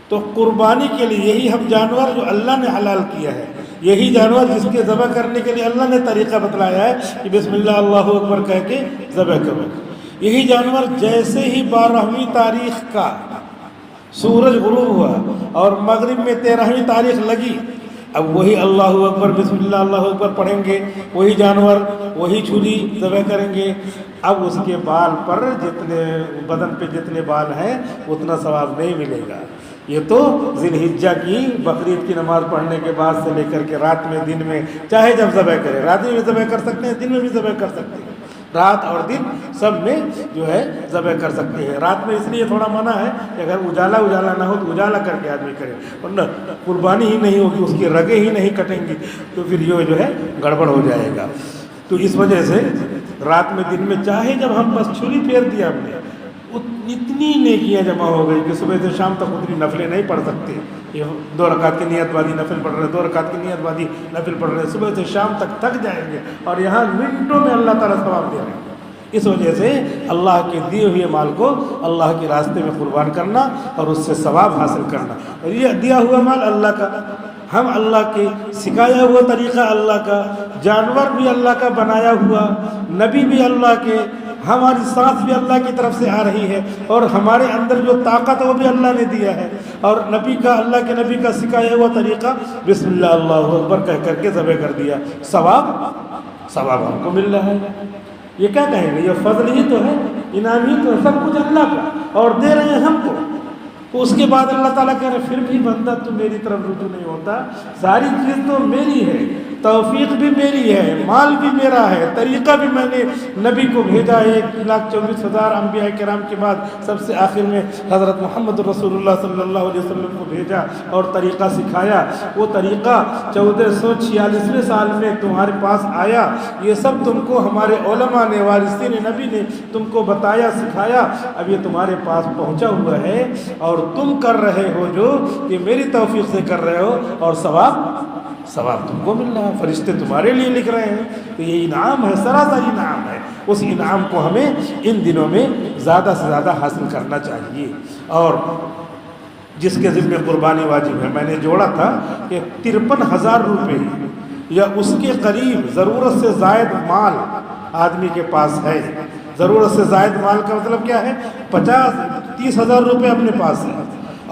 تو قربانی کے لیے یہی ہم جانور جو اللہ نے حلال کیا ہے، یہی جانور جس کے ذبح کرنے کے لیے اللہ نے طریقہ بتلایا ہے کہ بسم اللہ اللہ اکبر کہہ کے ذبح کرو، یہی جانور جیسے ہی 12ویں تاریخ کا سورج غروب ہوا اور مغرب میں 13ویں تاریخ لگی، اب وہی اللہ اکبر بسم اللہ اللہ اکبر پڑھیں گے، وہی جانور وہی چھری ذبح کریں گے، اب اس کے بال پر جتنے بدن پہ جتنے بال ہیں اتنا ثواب نہیں ملے گا۔ یہ تو ذی الحجہ کی بقرعید کی نماز پڑھنے کے بعد سے لے کر کے رات میں، دن میں، چاہے جب ذبح کرے، رات میں بھی ذبح کر سکتے ہیں، دن میں بھی ذبح کر سکتے ہیں، رات اور دن سب میں جو ہے ذبح کر سکتے ہیں۔ رات میں اس لیے تھوڑا منع ہے کہ اگر اجالا نہ ہو تو اجالا کر کے آدمی کرے، ورنہ قربانی ہی نہیں ہوگی، اس کی رگیں ہی نہیں کٹیں گی تو پھر یہ جو ہے گڑبڑ ہو جائے گا۔ تو اس وجہ سے رات میں، دن میں، چاہے جب ہم بس چھری پھیر دیا ہم نے، اتنی نیکیاں جمع ہو گئی کہ صبح سے شام تک اتنی نفلیں نہیں پڑھ سکتے. یہ 2 رکعت کی نیت بازی نفل پڑھ رہے, 2 رکعت کی نیت بازی نفل پڑھ رہے, صبح سے شام تک تھک جائیں گے, اور یہاں منٹوں میں اللہ تعالیٰ ثواب دے رہے ہیں. اس وجہ سے اللہ کے دیے ہوئے مال کو اللہ کے راستے میں قربان کرنا اور اس سے ثواب حاصل کرنا. اور یہ دیا ہوا مال اللہ کا, ہم اللہ کے سکھایا ہوا طریقہ اللہ کا, جانور بھی اللہ کا بنایا ہوا, نبی بھی اللہ کے, ہماری سانس بھی اللہ کی طرف سے آ رہی ہے, اور ہمارے اندر جو طاقت ہے وہ بھی اللہ نے دیا ہے, اور نبی کا, اللہ کے نبی کا سکھایا ہوا طریقہ بسم اللہ اللہ اکبر کہہ کر کے ذبح کر دیا, ثواب ہم کو مل رہا ہے. یہ کیا کہیں گے, یہ فضل ہی تو ہے, انعام ہی تو ہے, سب کچھ اللہ کا, اور دے رہے ہیں ہم کو. تو اس کے بعد اللہ تعالیٰ کہہ رہے پھر بھی بندہ تو میری طرف رجوع نہیں ہوتا, ساری چیز تو میری ہے, توفیق بھی میری ہے, مال بھی میرا ہے, طریقہ بھی میں نے نبی کو بھیجا, 1,24,000 انبیاء کرام کے بعد سب سے آخر میں حضرت محمد رسول اللہ صلی اللہ علیہ وسلم کو بھیجا اور طریقہ سکھایا. وہ طریقہ 1446ویں سال میں تمہارے پاس آیا. یہ سب تم کو ہمارے علماء نے, وارثین نبی نے تم کو بتایا, سکھایا. اب یہ تمہارے پاس پہنچا ہوا ہے اور تم کر رہے ہو جو کہ میری توفیق سے کر رہے ہو, اور ثواب تم کو مل رہا ہے, فرشتے تمہارے لیے لکھ رہے ہیں. تو یہ انعام ہے, سراسر انعام ہے. اس انعام کو ہمیں ان دنوں میں زیادہ سے زیادہ حاصل کرنا چاہیے. اور جس کے ذمہ قربانی واجب ہے, میں نے جوڑا تھا کہ 53,000 روپے یا اس کے قریب ضرورت سے زائد مال آدمی کے پاس ہے. ضرورت سے زائد مال کا مطلب کیا ہے, 50-30,000 روپے اپنے پاس ہے,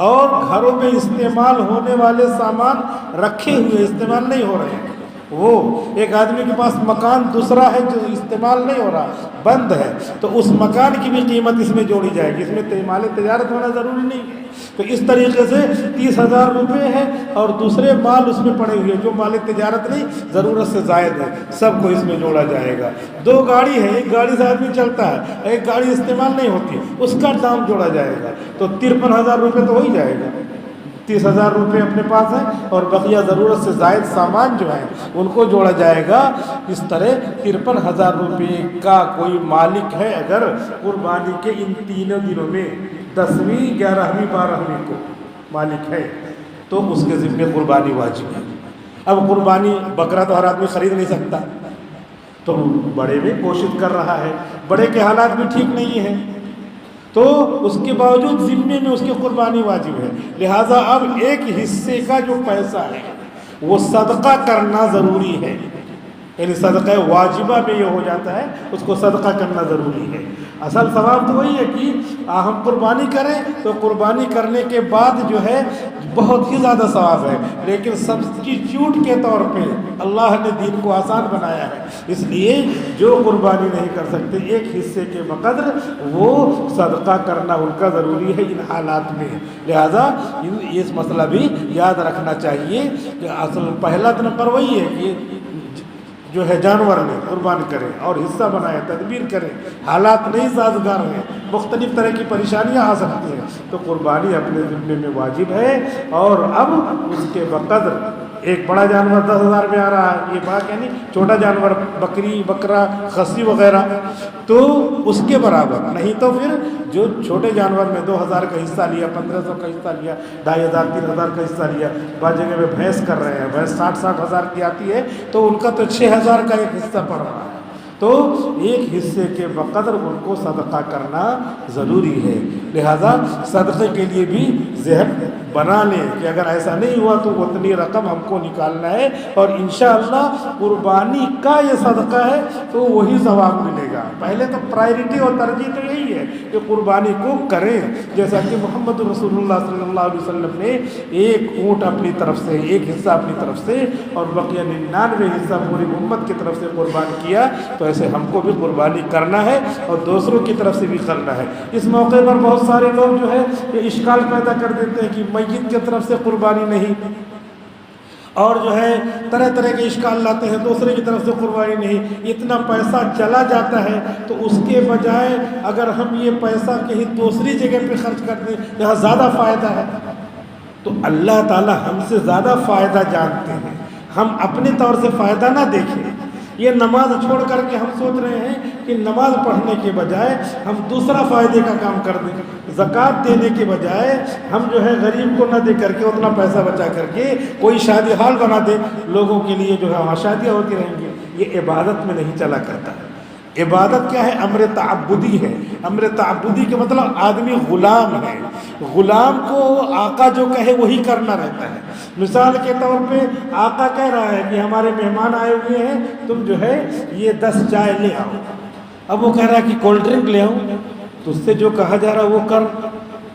اور گھروں میں استعمال ہونے والے سامان رکھے ہوئے, استعمال نہیں ہو رہے ہیں. وہ ایک آدمی کے پاس مکان دوسرا ہے جو استعمال نہیں ہو رہا, بند ہے, تو اس مکان کی بھی قیمت اس میں جوڑی جائے گی. اس میں مال تجارت ہونا ضروری نہیں ہے. تو اس طریقے سے 30,000 روپے ہے, اور دوسرے مال اس میں پڑے ہوئے جو مال تجارت نہیں, ضرورت سے زائد ہے, سب کو اس میں جوڑا جائے گا. 2 گاڑی ہے, ایک گاڑی سے آدمی چلتا ہے, ایک گاڑی استعمال نہیں ہوتی, اس کا دام جوڑا جائے گا. تو 53,000 روپے تو ہو ہی جائے گا. 30,000 روپے اپنے پاس ہیں, اور بقیہ ضرورت سے زائد سامان جو ہیں ان کو جوڑا جائے گا. اس طرح 53,000 روپے کا کوئی مالک ہے, اگر قربانی کے ان 3 دنوں میں 10ویں 11ویں 12ویں کو مالک ہے, تو اس کے ذمہ قربانی واجب ہے. اب قربانی بکرا تو ہر آدمی خرید نہیں سکتا, تو بڑے میں کوشش کر رہا ہے, بڑے کے حالات بھی ٹھیک نہیں ہیں, تو اس کے باوجود ذمے میں اس کی قربانی واجب ہے. لہٰذا اب ایک حصے کا جو پیسہ ہے وہ صدقہ کرنا ضروری ہے. یعنی صدقہ واجبہ میں یہ ہو جاتا ہے, اس کو صدقہ کرنا ضروری ہے. اصل ثواب تو وہی ہے کہ ہم قربانی کریں, تو قربانی کرنے کے بعد جو ہے بہت ہی زیادہ ثواب ہے, لیکن سبسٹیٹیوٹ کے طور پہ اللہ نے دین کو آسان بنایا ہے. اس لیے جو قربانی نہیں کر سکتے ایک حصے کے بقدر, وہ صدقہ کرنا ان کا ضروری ہے ان حالات میں. لہذا اس مسئلہ بھی یاد رکھنا چاہیے کہ اصل پہلا نمبر وہی ہے کہ جو ہے جانور میں قربان کریں اور حصہ بنائیں, تدبیر کریں. حالات نہیں سازگار ہیں, مختلف طرح کی پریشانیاں آ سکتی ہیں, تو قربانی اپنے ذمے میں واجب ہے. اور اب اس کے بقدر ایک بڑا جانور 10,000 میں آ رہا ہے, یہ بات یعنی چھوٹا جانور بکری, بکرا, خصی وغیرہ, تو اس کے برابر نہیں. تو پھر جو چھوٹے جانور میں 2,000 کا حصہ لیا, 1,500 کا حصہ لیا, 2,500 3,000 کا حصہ لیا, بعض جگہ میں بھینس کر رہے ہیں, بھینس 60,000 کی آتی ہے, تو ان کا تو 6,000 کا ایک حصہ پڑ رہا ہے. تو ایک حصے کے بقدر ان کو صدقہ کرنا ضروری ہے. لہذا صدقے کے لیے بھی ذہن بنا لیں کہ اگر ایسا نہیں ہوا تو اتنی رقم ہم کو نکالنا ہے, اور انشاءاللہ قربانی کا یہ صدقہ ہے تو وہی ثواب ملے گا. پہلے تو پرائرٹی اور ترجیح تو یہی ہے کہ قربانی کو کریں, جیسا کہ محمد رسول اللہ صلی اللہ علیہ وسلم نے ایک اونٹ اپنی طرف سے, ایک حصہ اپنی طرف سے, اور بقیہ 99 حصہ پوری امت کی طرف سے قربان کیا. تو ایسے ہم کو بھی قربانی کرنا ہے اور دوسروں کی طرف سے بھی کرنا ہے. اس موقع پر بہت سارے لوگ جو ہے یہ اشکال پیدا کر دیتے ہیں کہ میت کی طرف سے قربانی نہیں, اور جو ہے طرح طرح کے اشکال لاتے ہیں, دوسرے کی طرف سے قربانی نہیں, اتنا پیسہ چلا جاتا ہے, تو اس کے بجائے اگر ہم یہ پیسہ کہیں دوسری جگہ پہ خرچ کر دیں جہاں زیادہ فائدہ ہے, تو اللہ تعالی ہم سے زیادہ فائدہ جانتے ہیں. ہم اپنے طور سے فائدہ نہ دیکھیں, یہ نماز چھوڑ کر کے ہم سوچ رہے ہیں کہ نماز پڑھنے کے بجائے ہم دوسرا فائدے کا کام کر دیں، زکوٰۃ دینے کے بجائے ہم جو ہے غریب کو نہ دے کر کے اتنا پیسہ بچا کر کے کوئی شادی ہال بنا دیں لوگوں کے لیے، جو ہے وہاں شادیاں ہوتی رہیں گی۔ یہ عبادت میں نہیں چلا کرتا ہے۔ عبادت کیا ہے؟ امر تعبدی ہے۔ امر تعبدی کے مطلب آدمی غلام ہے، غلام کو آقا جو کہے وہی کرنا رہتا ہے۔ مثال کے طور پہ آقا کہہ رہا ہے کہ ہمارے مہمان آئے ہوئے ہیں، تم جو ہے یہ 10 چائے لے آؤ۔ اب وہ کہہ رہا ہے کہ کولڈ ڈرنک لے آؤں، تو اس سے جو کہا جا رہا وہ کر،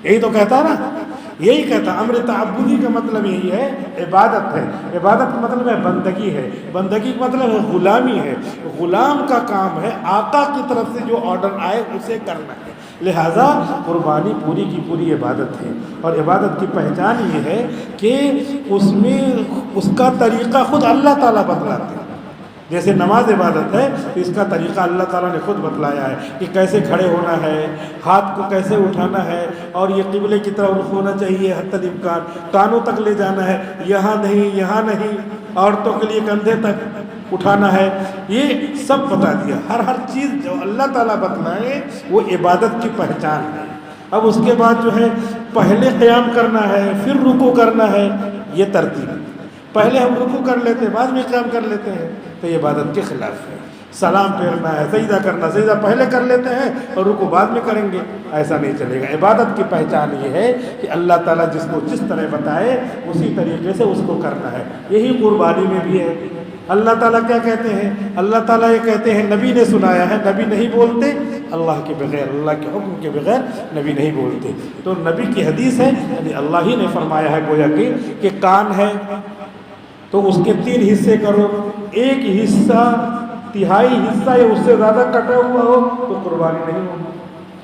یہی تو کہتا ہے نا، یہی کہتا۔ امر تعبدی کا مطلب یہی ہے، عبادت ہے۔ عبادت کا مطلب ہے بندگی ہے، بندگی کا مطلب ہے غلامی ہے۔ غلام کا کام ہے آقا کی طرف سے جو آرڈر آئے اسے کرنا ہے۔ لہٰذا قربانی پوری کی پوری عبادت ہے، اور عبادت کی پہچان یہ ہے کہ اس میں اس کا طریقہ خود اللہ تعالیٰ بتلاتے ہیں۔ جیسے نماز عبادت ہے تو اس کا طریقہ اللہ تعالیٰ نے خود بتلایا ہے کہ کیسے کھڑے ہونا ہے، ہاتھ کو کیسے اٹھانا ہے، اور یہ قبلے کی طرف رخ ہونا چاہیے حتی الامکان، کانوں تک لے جانا ہے، یہاں نہیں یہاں نہیں، عورتوں کے لیے کندھے تک اٹھانا ہے، یہ سب بتا دیا۔ ہر چیز جو اللہ تعالیٰ بتلائے وہ عبادت کی پہچان ہے۔ اب اس کے بعد جو ہے پہلے قیام کرنا ہے پھر رکوع کرنا ہے، یہ ترتیب ہے۔ پہلے ہم رکوع کر لیتے ہیں بعد میں قیام کر لیتے ہیں، تو یہ عبادت کے خلاف ہے۔ سلام پھیرنا ہے، سجدہ کرنا، سجدہ پہلے کر لیتے ہیں اور رکوع بعد میں کریں گے، ایسا نہیں چلے گا۔ عبادت کی پہچان یہ ہے کہ اللہ تعالیٰ جس کو جس طرح بتائے اسی طریقے سے اس کو کرنا ہے۔ یہی قربانی میں بھی ہے۔ اللہ تعالیٰ کیا کہتے ہیں؟ اللہ تعالیٰ یہ کہتے ہیں، نبی نے سنایا ہے، نبی نہیں بولتے اللہ کے بغیر، اللہ کے حکم کے بغیر نبی نہیں بولتے۔ تو نبی کی حدیث ہے، یعنی اللہ ہی نے فرمایا ہے گویا کہ کان ہے تو اس کے 3 حصے کرو، ایک حصہ تہائی حصہ یا اس سے زیادہ کٹا ہوا ہو تو قربانی نہیں ہوگی۔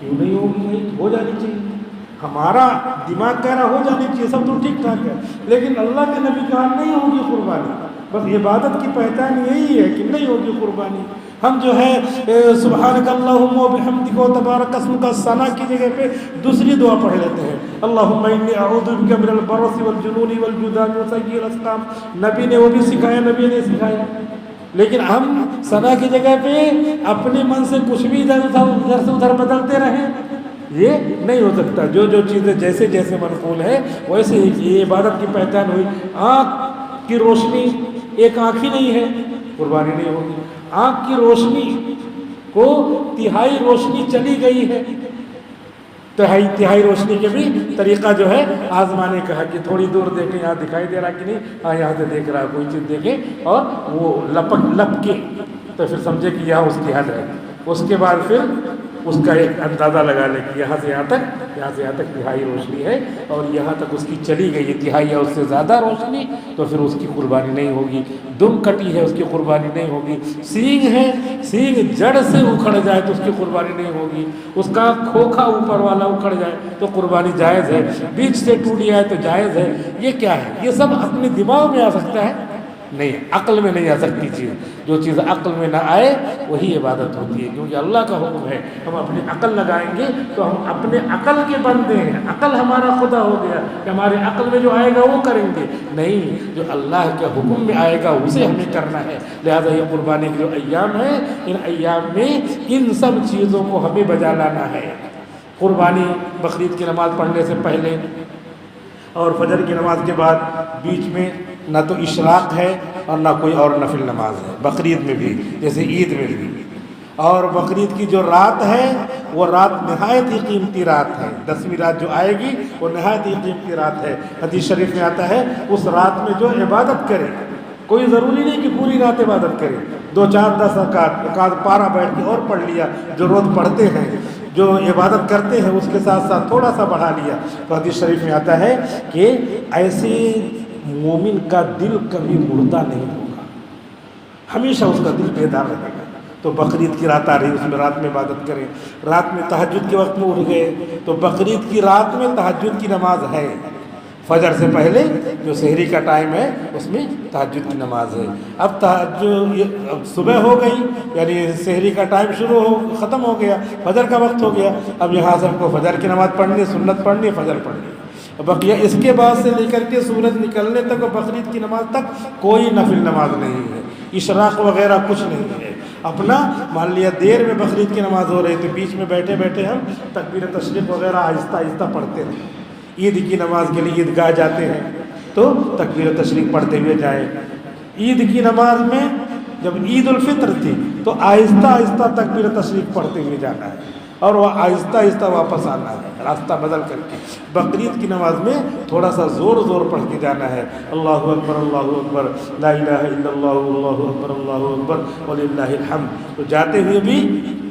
کیوں نہیں ہوگی؟ نہیں ہو جانی چاہیے، ہمارا دماغ کہہ رہا ہو جانی چاہیے، سب تو ٹھیک ٹھاک ہے، لیکن اللہ کے نبی کہا نہیں ہوگی قربانی۔ بس عبادت کی پہچان یہی ہے کہ نہیں ہوگی قربانی۔ ہم جو ہے سبحانک اللہم و بحمدک و تبارک اسمک ثنا کی جگہ پہ دوسری دعا پڑھ لیتے ہیں، اللہم انی اعوذ بک من البرص والجنون والجذام وسیء الاسقام۔ نبی نے وہ بھی سکھایا، نبی نے سکھایا، لیکن ہم ثنا کی جگہ پہ اپنے من سے کچھ بھی ادھر سے ادھر بدلتے رہیں، یہ نہیں ہو سکتا۔ جو چیزیں جیسے جیسے منقول ہے ویسے ہی یہ عبادت کی پہچان ہوئی۔ آنکھ کی روشنی، ایک آنکھ ہی نہیں ہے، قربانی نہیں ہوگی۔ آنکھ کی روشنی کو تہائی روشنی چلی گئی ہے، تہائی روشنی کے بھی طریقہ جو ہے آزمانے کا ہے کہ تھوڑی دور دیکھیں یہاں دکھائی دے رہا کہ نہیں، ہاں یہاں سے دیکھ رہا کوئی چیز دیکھیں اور وہ لپ کے تو پھر سمجھے کہ یہاں اس کی حد ہے۔ اس کے بعد پھر اس کا ایک اندازہ لگا لے کہ یہاں سے یہاں تک تہائی روشنی ہے اور یہاں تک اس کی چلی گئی ہے تہائی یا اس سے زیادہ روشنی، تو پھر اس کی قربانی نہیں ہوگی۔ دم کٹی ہے اس کی قربانی نہیں ہوگی۔ سینگ ہے، سینگ جڑ سے اکھڑ جائے تو اس کی قربانی نہیں ہوگی۔ اس کا کھوکھا اوپر والا اکھڑ جائے تو قربانی جائز ہے، بیچ سے ٹوٹ جائے تو جائز ہے۔ یہ کیا ہے؟ یہ سب اپنے دماغ میں آ سکتا ہے، نہیں عقل میں نہیں آ سکتی چیز۔ جو چیز عقل میں نہ آئے وہی عبادت ہوتی ہے، کیونکہ اللہ کا حکم ہے۔ ہم اپنی عقل لگائیں گے تو ہم اپنے عقل کے بندے ہیں، عقل ہمارا خدا ہو گیا کہ ہمارے عقل میں جو آئے گا وہ کریں گے، نہیں جو اللہ کے حکم میں آئے گا اسے ہمیں کرنا ہے۔ لہذا یہ قربانی کے جو ایام ہیں، ان ایام میں ان سب چیزوں کو ہمیں بجا لانا ہے۔ قربانی بقرعید کی نماز پڑھنے سے پہلے اور فجر کی نماز کے بعد بیچ میں نہ تو اشراق ہے اور نہ کوئی اور نفل نماز ہے، بقرعید میں بھی جیسے عید میں بھی۔ اور بقرعید کی جو رات ہے وہ رات نہایت ہی قیمتی رات ہے، 10ویں رات جو آئے گی وہ نہایت ہی قیمتی رات ہے۔ حدیث شریف میں آتا ہے اس رات میں جو عبادت کرے، کوئی ضروری نہیں کہ پوری رات عبادت کرے، 2 4 10 رکعت پارہ بیٹھ کے اور پڑھ لیا، جو روز پڑھتے ہیں، جو عبادت کرتے ہیں اس کے ساتھ ساتھ تھوڑا سا بڑھا لیا، تو حدیث شریف میں آتا ہے کہ ایسے مومن کا دل کبھی مردہ نہیں ہوگا، ہمیشہ اس کا دل بیدار رہے گا۔ تو بقرعید کی رات آ رہی، اس میں رات میں عبادت کریں۔ رات میں تہجد کے وقت میں اٹھ گئے تو بقرعید کی رات میں تہجد کی نماز ہے، فجر سے پہلے جو سحری کا ٹائم ہے اس میں تہجد کی نماز ہے۔ اب تہجد صبح ہو گئی، یعنی سحری کا ٹائم ختم ہو گیا، فجر کا وقت ہو گیا، اب یہاں سے ہم کو فجر کی نماز پڑھنی، سنت پڑھنی، فجر پڑھنی۔ بقیہ اس کے بعد سے لے کر کے سورج نکلنے تک اور بقرعید کی نماز تک کوئی نفل نماز نہیں ہے۔ اشراق وغیرہ کچھ نہیں ہے. اپنا مان لیا دیر میں بقرعید کی نماز ہو رہی تو بیچ میں بیٹھے بیٹھے ہم تکبیر تشریق وغیرہ آہستہ آہستہ پڑھتے رہیں. عید کی نماز کے لیے عیدگاہ جاتے ہیں تو تکبیر تشریق پڑھتے ہوئے جائیں. عید کی نماز میں جب عید الفطر تھی تو آہستہ آہستہ تکبیر تشریق پڑھتے ہوئے جانا ہے اور وہ آہستہ آہستہ واپس آنا ہے راستہ بدل کر کے. بقرعید کی نماز میں تھوڑا سا زور پڑھ کے جانا ہے. اللہ اکبر لا الہ الا اللہ اللہ اکبر وللہ الحمد. تو جاتے ہوئے بھی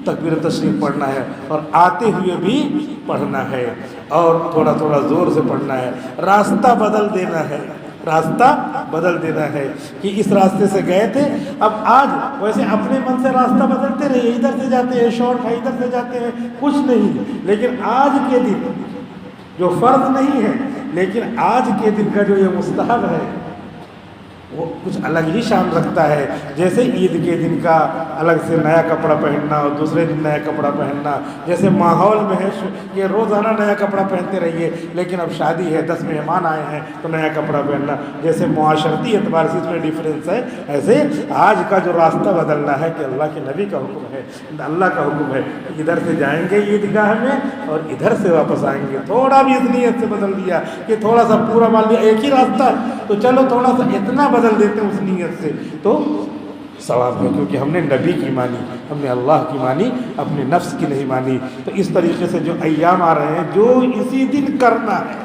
تکبیر تشریف پڑھنا ہے اور آتے ہوئے بھی پڑھنا ہے اور تھوڑا تھوڑا زور سے پڑھنا ہے. راستہ بدل دینا ہے کہ اس راستے سے گئے تھے اب آج ویسے اپنے من سے راستہ بدلتے رہے, ادھر سے جاتے ہیں شارٹ ہے, ادھر سے جاتے ہیں کچھ نہیں. لیکن آج کے دن جو فرض نہیں ہے لیکن آج کے دن کا جو یہ مستحب ہے وہ کچھ الگ ہی شان رکھتا ہے. جیسے عید کے دن کا الگ سے نیا کپڑا پہننا اور دوسرے دن نیا کپڑا پہننا, جیسے ماحول میں ہے کہ روزانہ نیا کپڑا پہنتے رہیے لیکن اب شادی ہے 10 مہمان آئے ہیں تو نیا کپڑا پہننا, جیسے معاشرتی اعتبار سے اس میں ڈیفرنس ہے, ایسے آج کا جو راستہ بدلنا ہے کہ اللہ کے نبی کا حکم ہے, اللہ کا حکم ہے ادھر سے جائیں گے عیدگاہ میں اور ادھر سے واپس آئیں گے. تھوڑا بھی اس نیت سے بدل دیا کہ تھوڑا سا پورا مان لیا ایک ہی راستہ تو چلو تھوڑا سا اتنا بدل دیتے ہیں اس نیت سے تو ثواب ہے, کیونکہ ہم نے نبی کی مانی, ہم نے اللہ کی مانی, اپنے نفس کی نہیں مانی. تو اس طریقے سے جو ایام آ رہے ہیں جو اسی دن کرنا ہے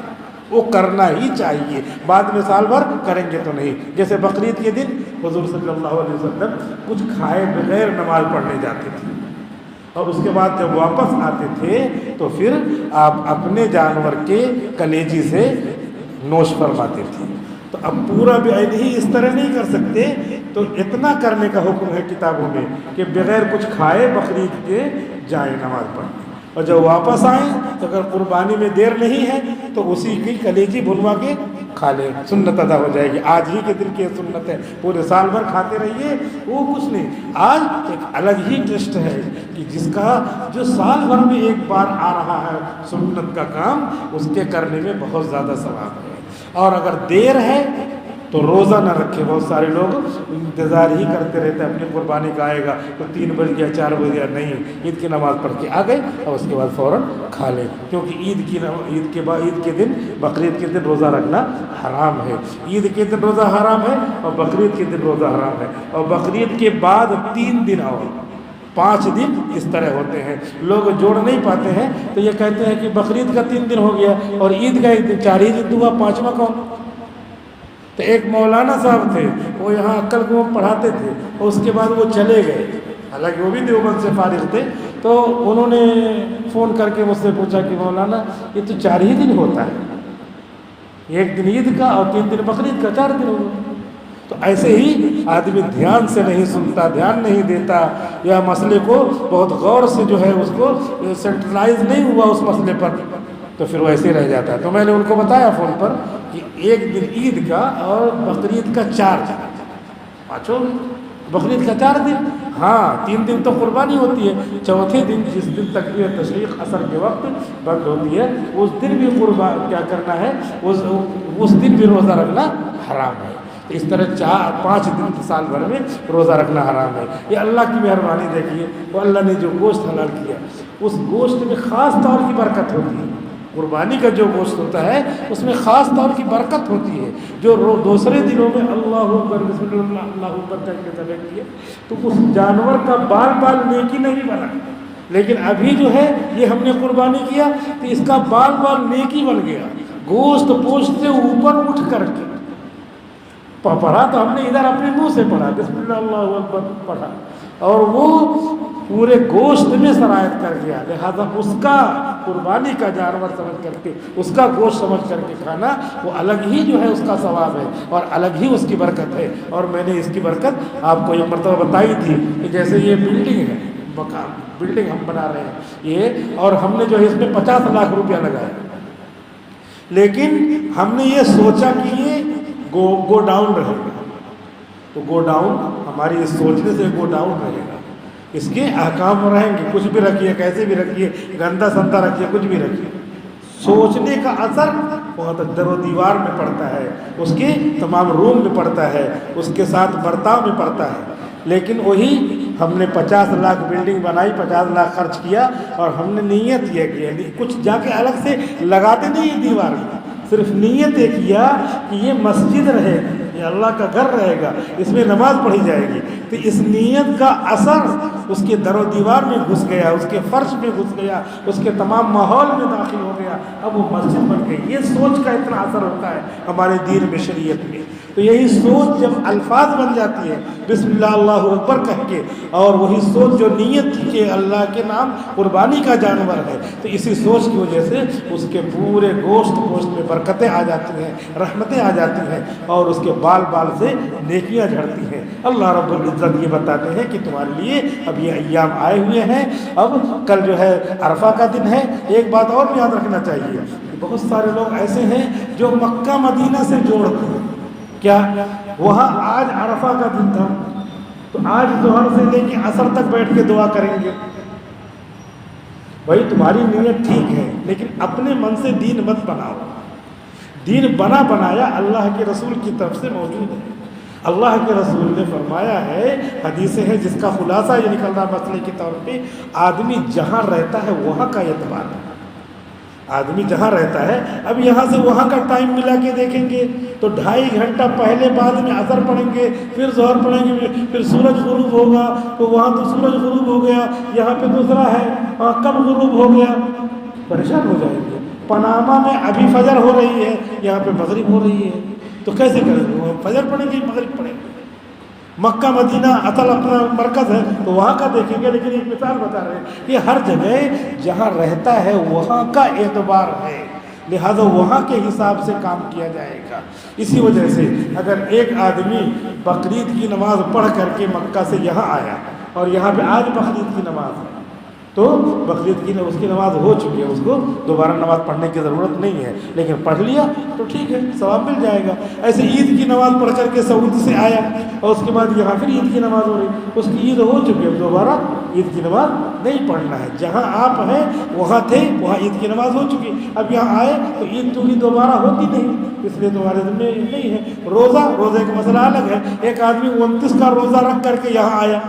وہ کرنا ہی چاہیے, بعد میں سال بھر کریں گے تو نہیں. جیسے بقرعید کے دن حضور صلی اللہ علیہ وسلم کچھ کھائے بغیر نماز پڑھنے جاتے تھے اور اس کے بعد جب واپس آتے تھے تو پھر آپ اپنے جانور کے کلیجی سے نوش فرماتے تھے. تو اب پورا بھی ہی اس طرح نہیں کر سکتے, تو اتنا کرنے کا حکم ہے کتابوں میں کہ بغیر کچھ کھائے بقرعید کے جائیں نماز پڑھنے, اور جب واپس آئیں تو اگر قربانی میں دیر نہیں ہے تو اسی کی کلیجی بنوا کے کھا لیں, سنت ادا ہو جائے گی. آج ہی کے دن کی سنت ہے, پورے سال بھر کھاتے رہیے وہ کچھ نہیں. آج ایک الگ ہی ٹیسٹ ہے کہ جس کا جو سال بھر میں ایک بار آ رہا ہے سنت کا کام, اس کے کرنے میں بہت زیادہ ثواب ہے. اور اگر دیر ہے تو روزہ نہ رکھے. بہت سارے لوگ انتظار ہی کرتے رہتے ہیں اپنی قربانی کا آئے گا تو 3 بج گیا 4 بج گیا, نہیں, عید کی نماز پڑھ کے آ گئے اور اس کے بعد فوراً کھا لیں, کیونکہ عید کے دن بقرعید کے دن روزہ رکھنا حرام ہے. عید کے دن روزہ حرام ہے اور بقرعید کے دن روزہ حرام ہے. اور بقرعید کے بعد 3 دن اور 5 دن اس طرح ہوتے ہیں. لوگ جوڑ نہیں پاتے ہیں تو یہ کہتے ہیں کہ بقرعید کا 3 دن ہو گیا اور عید کا 1 دن, 4 ہی دن ہوا, 5واں کون. تو ایک مولانا صاحب تھے وہ یہاں عقل کو پڑھاتے تھے اور اس کے بعد وہ چلے گئے, حالانکہ وہ بھی دیوبند سے فارغ تھے. تو انہوں نے فون کر کے مجھ سے پوچھا کہ مولانا یہ تو 4 ہی دن ہوتا ہے, 1 دن عید کا اور 3 دن بقرعید کا, 4 دن ہو گئے. تو ایسے ہی آدمی دھیان سے نہیں سنتا, دھیان نہیں دیتا, یا مسئلے کو بہت غور سے جو ہے اس کو سینٹرلائز نہیں ہوا اس مسئلے پر, تو پھر وہ ایسے رہ جاتا ہے. تو میں نے ان کو بتایا فون پر کہ 1 دن عید کا اور بقرعید کا 4 دن, 5 بقرعید کا 4 دن, ہاں 3 دن تو قربانی ہوتی ہے. چوتھے دن جس دن تکبیر تشریق عصر کے وقت بند ہوتی ہے اس دن بھی قربان کیا کرنا ہے, اس دن بھی روزہ رکھنا حرام ہے. اس طرح 4-5 دن سال بھر میں روزہ رکھنا حرام ہے. یہ اللہ کی مہربانی دیکھیے, وہ اللہ نے جو گوشت حلال کیا اس گوشت میں خاص طور کی برکت ہوتی ہے. قربانی کا جو گوشت ہوتا ہے اس میں خاص طور کی برکت ہوتی ہے. جو دوسرے دنوں میں اللہ اکبر بسم اللہ اللہ اکبر کر کے ذبح کیے تو اس جانور کا بال نیکی نہیں بنا, لیکن ابھی جو ہے یہ ہم نے قربانی کیا تو اس کا بال نیکی بن گیا. گوشت پوشت سے اوپر اٹھ کر کے پڑھا تو ہم نے ادھر اپنے منہ سے پڑھا بسم اللہ اللہ اکبر پڑھا, اور وہ پورے گوشت میں سرایت کر گیا. لہذا اس کا قربانی کا جانور سمجھ کر کے, اس کا گوشت سمجھ کر کے کھانا وہ الگ ہی جو ہے اس کا ثواب ہے اور الگ ہی اس کی برکت ہے. اور میں نے اس کی برکت آپ کو ایک مرتبہ بتائی تھی کہ جیسے یہ بلڈنگ ہے, بلڈنگ ہم بنا رہے ہیں یہ, اور ہم نے جو ہے اس میں 50 لاکھ روپیہ لگایا, لیکن ہم نے یہ سوچا کہ یہ گو ڈاؤن رہے گا. تو گو ڈاؤن ہماری اس سوچنے سے گو ڈاؤن رہے گا. اس کے احکام رہیں گے, کچھ بھی رکھیے, کیسے بھی رکھیے, گندا سندا رکھیے, کچھ بھی رکھیے. سوچنے کا اثر بہت در و دیوار میں پڑتا ہے, اس کے تمام روم میں پڑتا ہے, اس کے ساتھ برتاؤ میں پڑتا ہے. لیکن وہی ہم نے 50 لاکھ بلڈنگ بنائی، 50 لاکھ خرچ کیا، اور ہم نے نیت یہ کی، کچھ جا کے الگ سے لگاتے نہیں دیوار میں، صرف نیت یہ کیا کہ یہ مسجد رہے گی، یہ اللہ کا گھر رہے گا، اس میں نماز پڑھی جائے گی، تو اس نیت کا اثر اس کے در و دیوار میں گھس گیا، اس کے فرش میں گھس گیا، اس کے تمام ماحول میں داخل ہو گیا، اب وہ مسجد بن گئی۔ یہ سوچ کا اتنا اثر ہوتا ہے ہمارے دین میں، شریعت میں۔ تو یہی سوچ جب الفاظ بن جاتی ہے بسم اللہ اللہ اکبر کہہ کے، اور وہی سوچ جو نیت تھی کہ اللہ کے نام قربانی کا جانور ہے، تو اسی سوچ کی وجہ سے اس کے پورے گوشت میں برکتیں آ جاتی ہیں، رحمتیں آ جاتی ہیں، اور اس کے بال بال سے نیکیاں جھڑتی ہیں۔ اللہ رب العزت یہ بتاتے ہیں کہ تمہارے لیے اب یہ ایام آئے ہوئے ہیں، اب کل جو ہے عرفہ کا دن ہے۔ ایک بات اور یاد رکھنا چاہیے کہ بہت سارے لوگ ایسے ہیں جو مکہ مدینہ سے جوڑتے ہیں، کیا وہاں آج عرفہ کا دن تھا تو آج ظہر سے لے کے عصر تک بیٹھ کے دعا کریں گے۔ بھائی تمہاری نیت ٹھیک ہے، لیکن اپنے من سے دین مت بناؤ۔ دین بنا بنایا اللہ کے رسول کی طرف سے موجود ہے۔ اللہ کے رسول نے فرمایا ہے، حدیثیں ہیں جس کا خلاصہ یہ نکل رہا مسئلے کے طور پہ، آدمی جہاں رہتا ہے وہاں کا اعتبار ہے۔ آدمی جہاں رہتا ہے، اب یہاں سے وہاں کا ٹائم ملا کے دیکھیں گے تو 2.5 گھنٹہ پہلے بعد میں عصر پڑھیں گے، پھر ظہر پڑھیں گے، پھر سورج غروب ہوگا تو وہاں تو سورج غروب ہو گیا، یہاں پہ دوسرا ہے کب غروب ہو گیا، پریشان ہو جائیں گے۔ پاناما میں ابھی فجر ہو رہی ہے، یہاں پہ مغرب ہو رہی ہے، تو کیسے کریں گے؟ فجر پڑھیں گے مغرب پڑھیں گے؟ مکہ مدینہ اصل اپنا مرکز ہے تو وہاں کا دیکھیں گے، لیکن ایک مثال بتا رہے ہیں کہ ہر جگہ جہاں رہتا ہے وہاں کا اعتبار ہے، لہذا وہاں کے حساب سے کام کیا جائے گا۔ اسی وجہ سے اگر ایک آدمی بقرعید کی نماز پڑھ کر کے مکہ سے یہاں آیا اور یہاں پہ آج بقرعید کی نماز ہے، تو بقرعید کی اس کی نماز ہو چکی ہے، اس کو دوبارہ نماز پڑھنے کی ضرورت نہیں ہے، لیکن پڑھ لیا تو ٹھیک ہے، ثواب مل جائے گا۔ ایسے عید کی نماز پڑھ کر کے سعودی سے آیا اور اس کے بعد یہاں پھر عید کی نماز ہو رہی، اس کی عید ہو چکی ہے، دوبارہ عید کی نماز نہیں پڑھنا ہے۔ جہاں آپ ہیں وہاں تھے، وہاں عید کی نماز ہو چکی، اب یہاں آئے تو عید تو دوبارہ ہوتی نہیں، اس لیے تمہارے ذمہ نہیں ہے۔ روزے کا مسئلہ الگ ہے، ایک آدمی 29 کا روزہ رکھ کر کے یہاں آیا،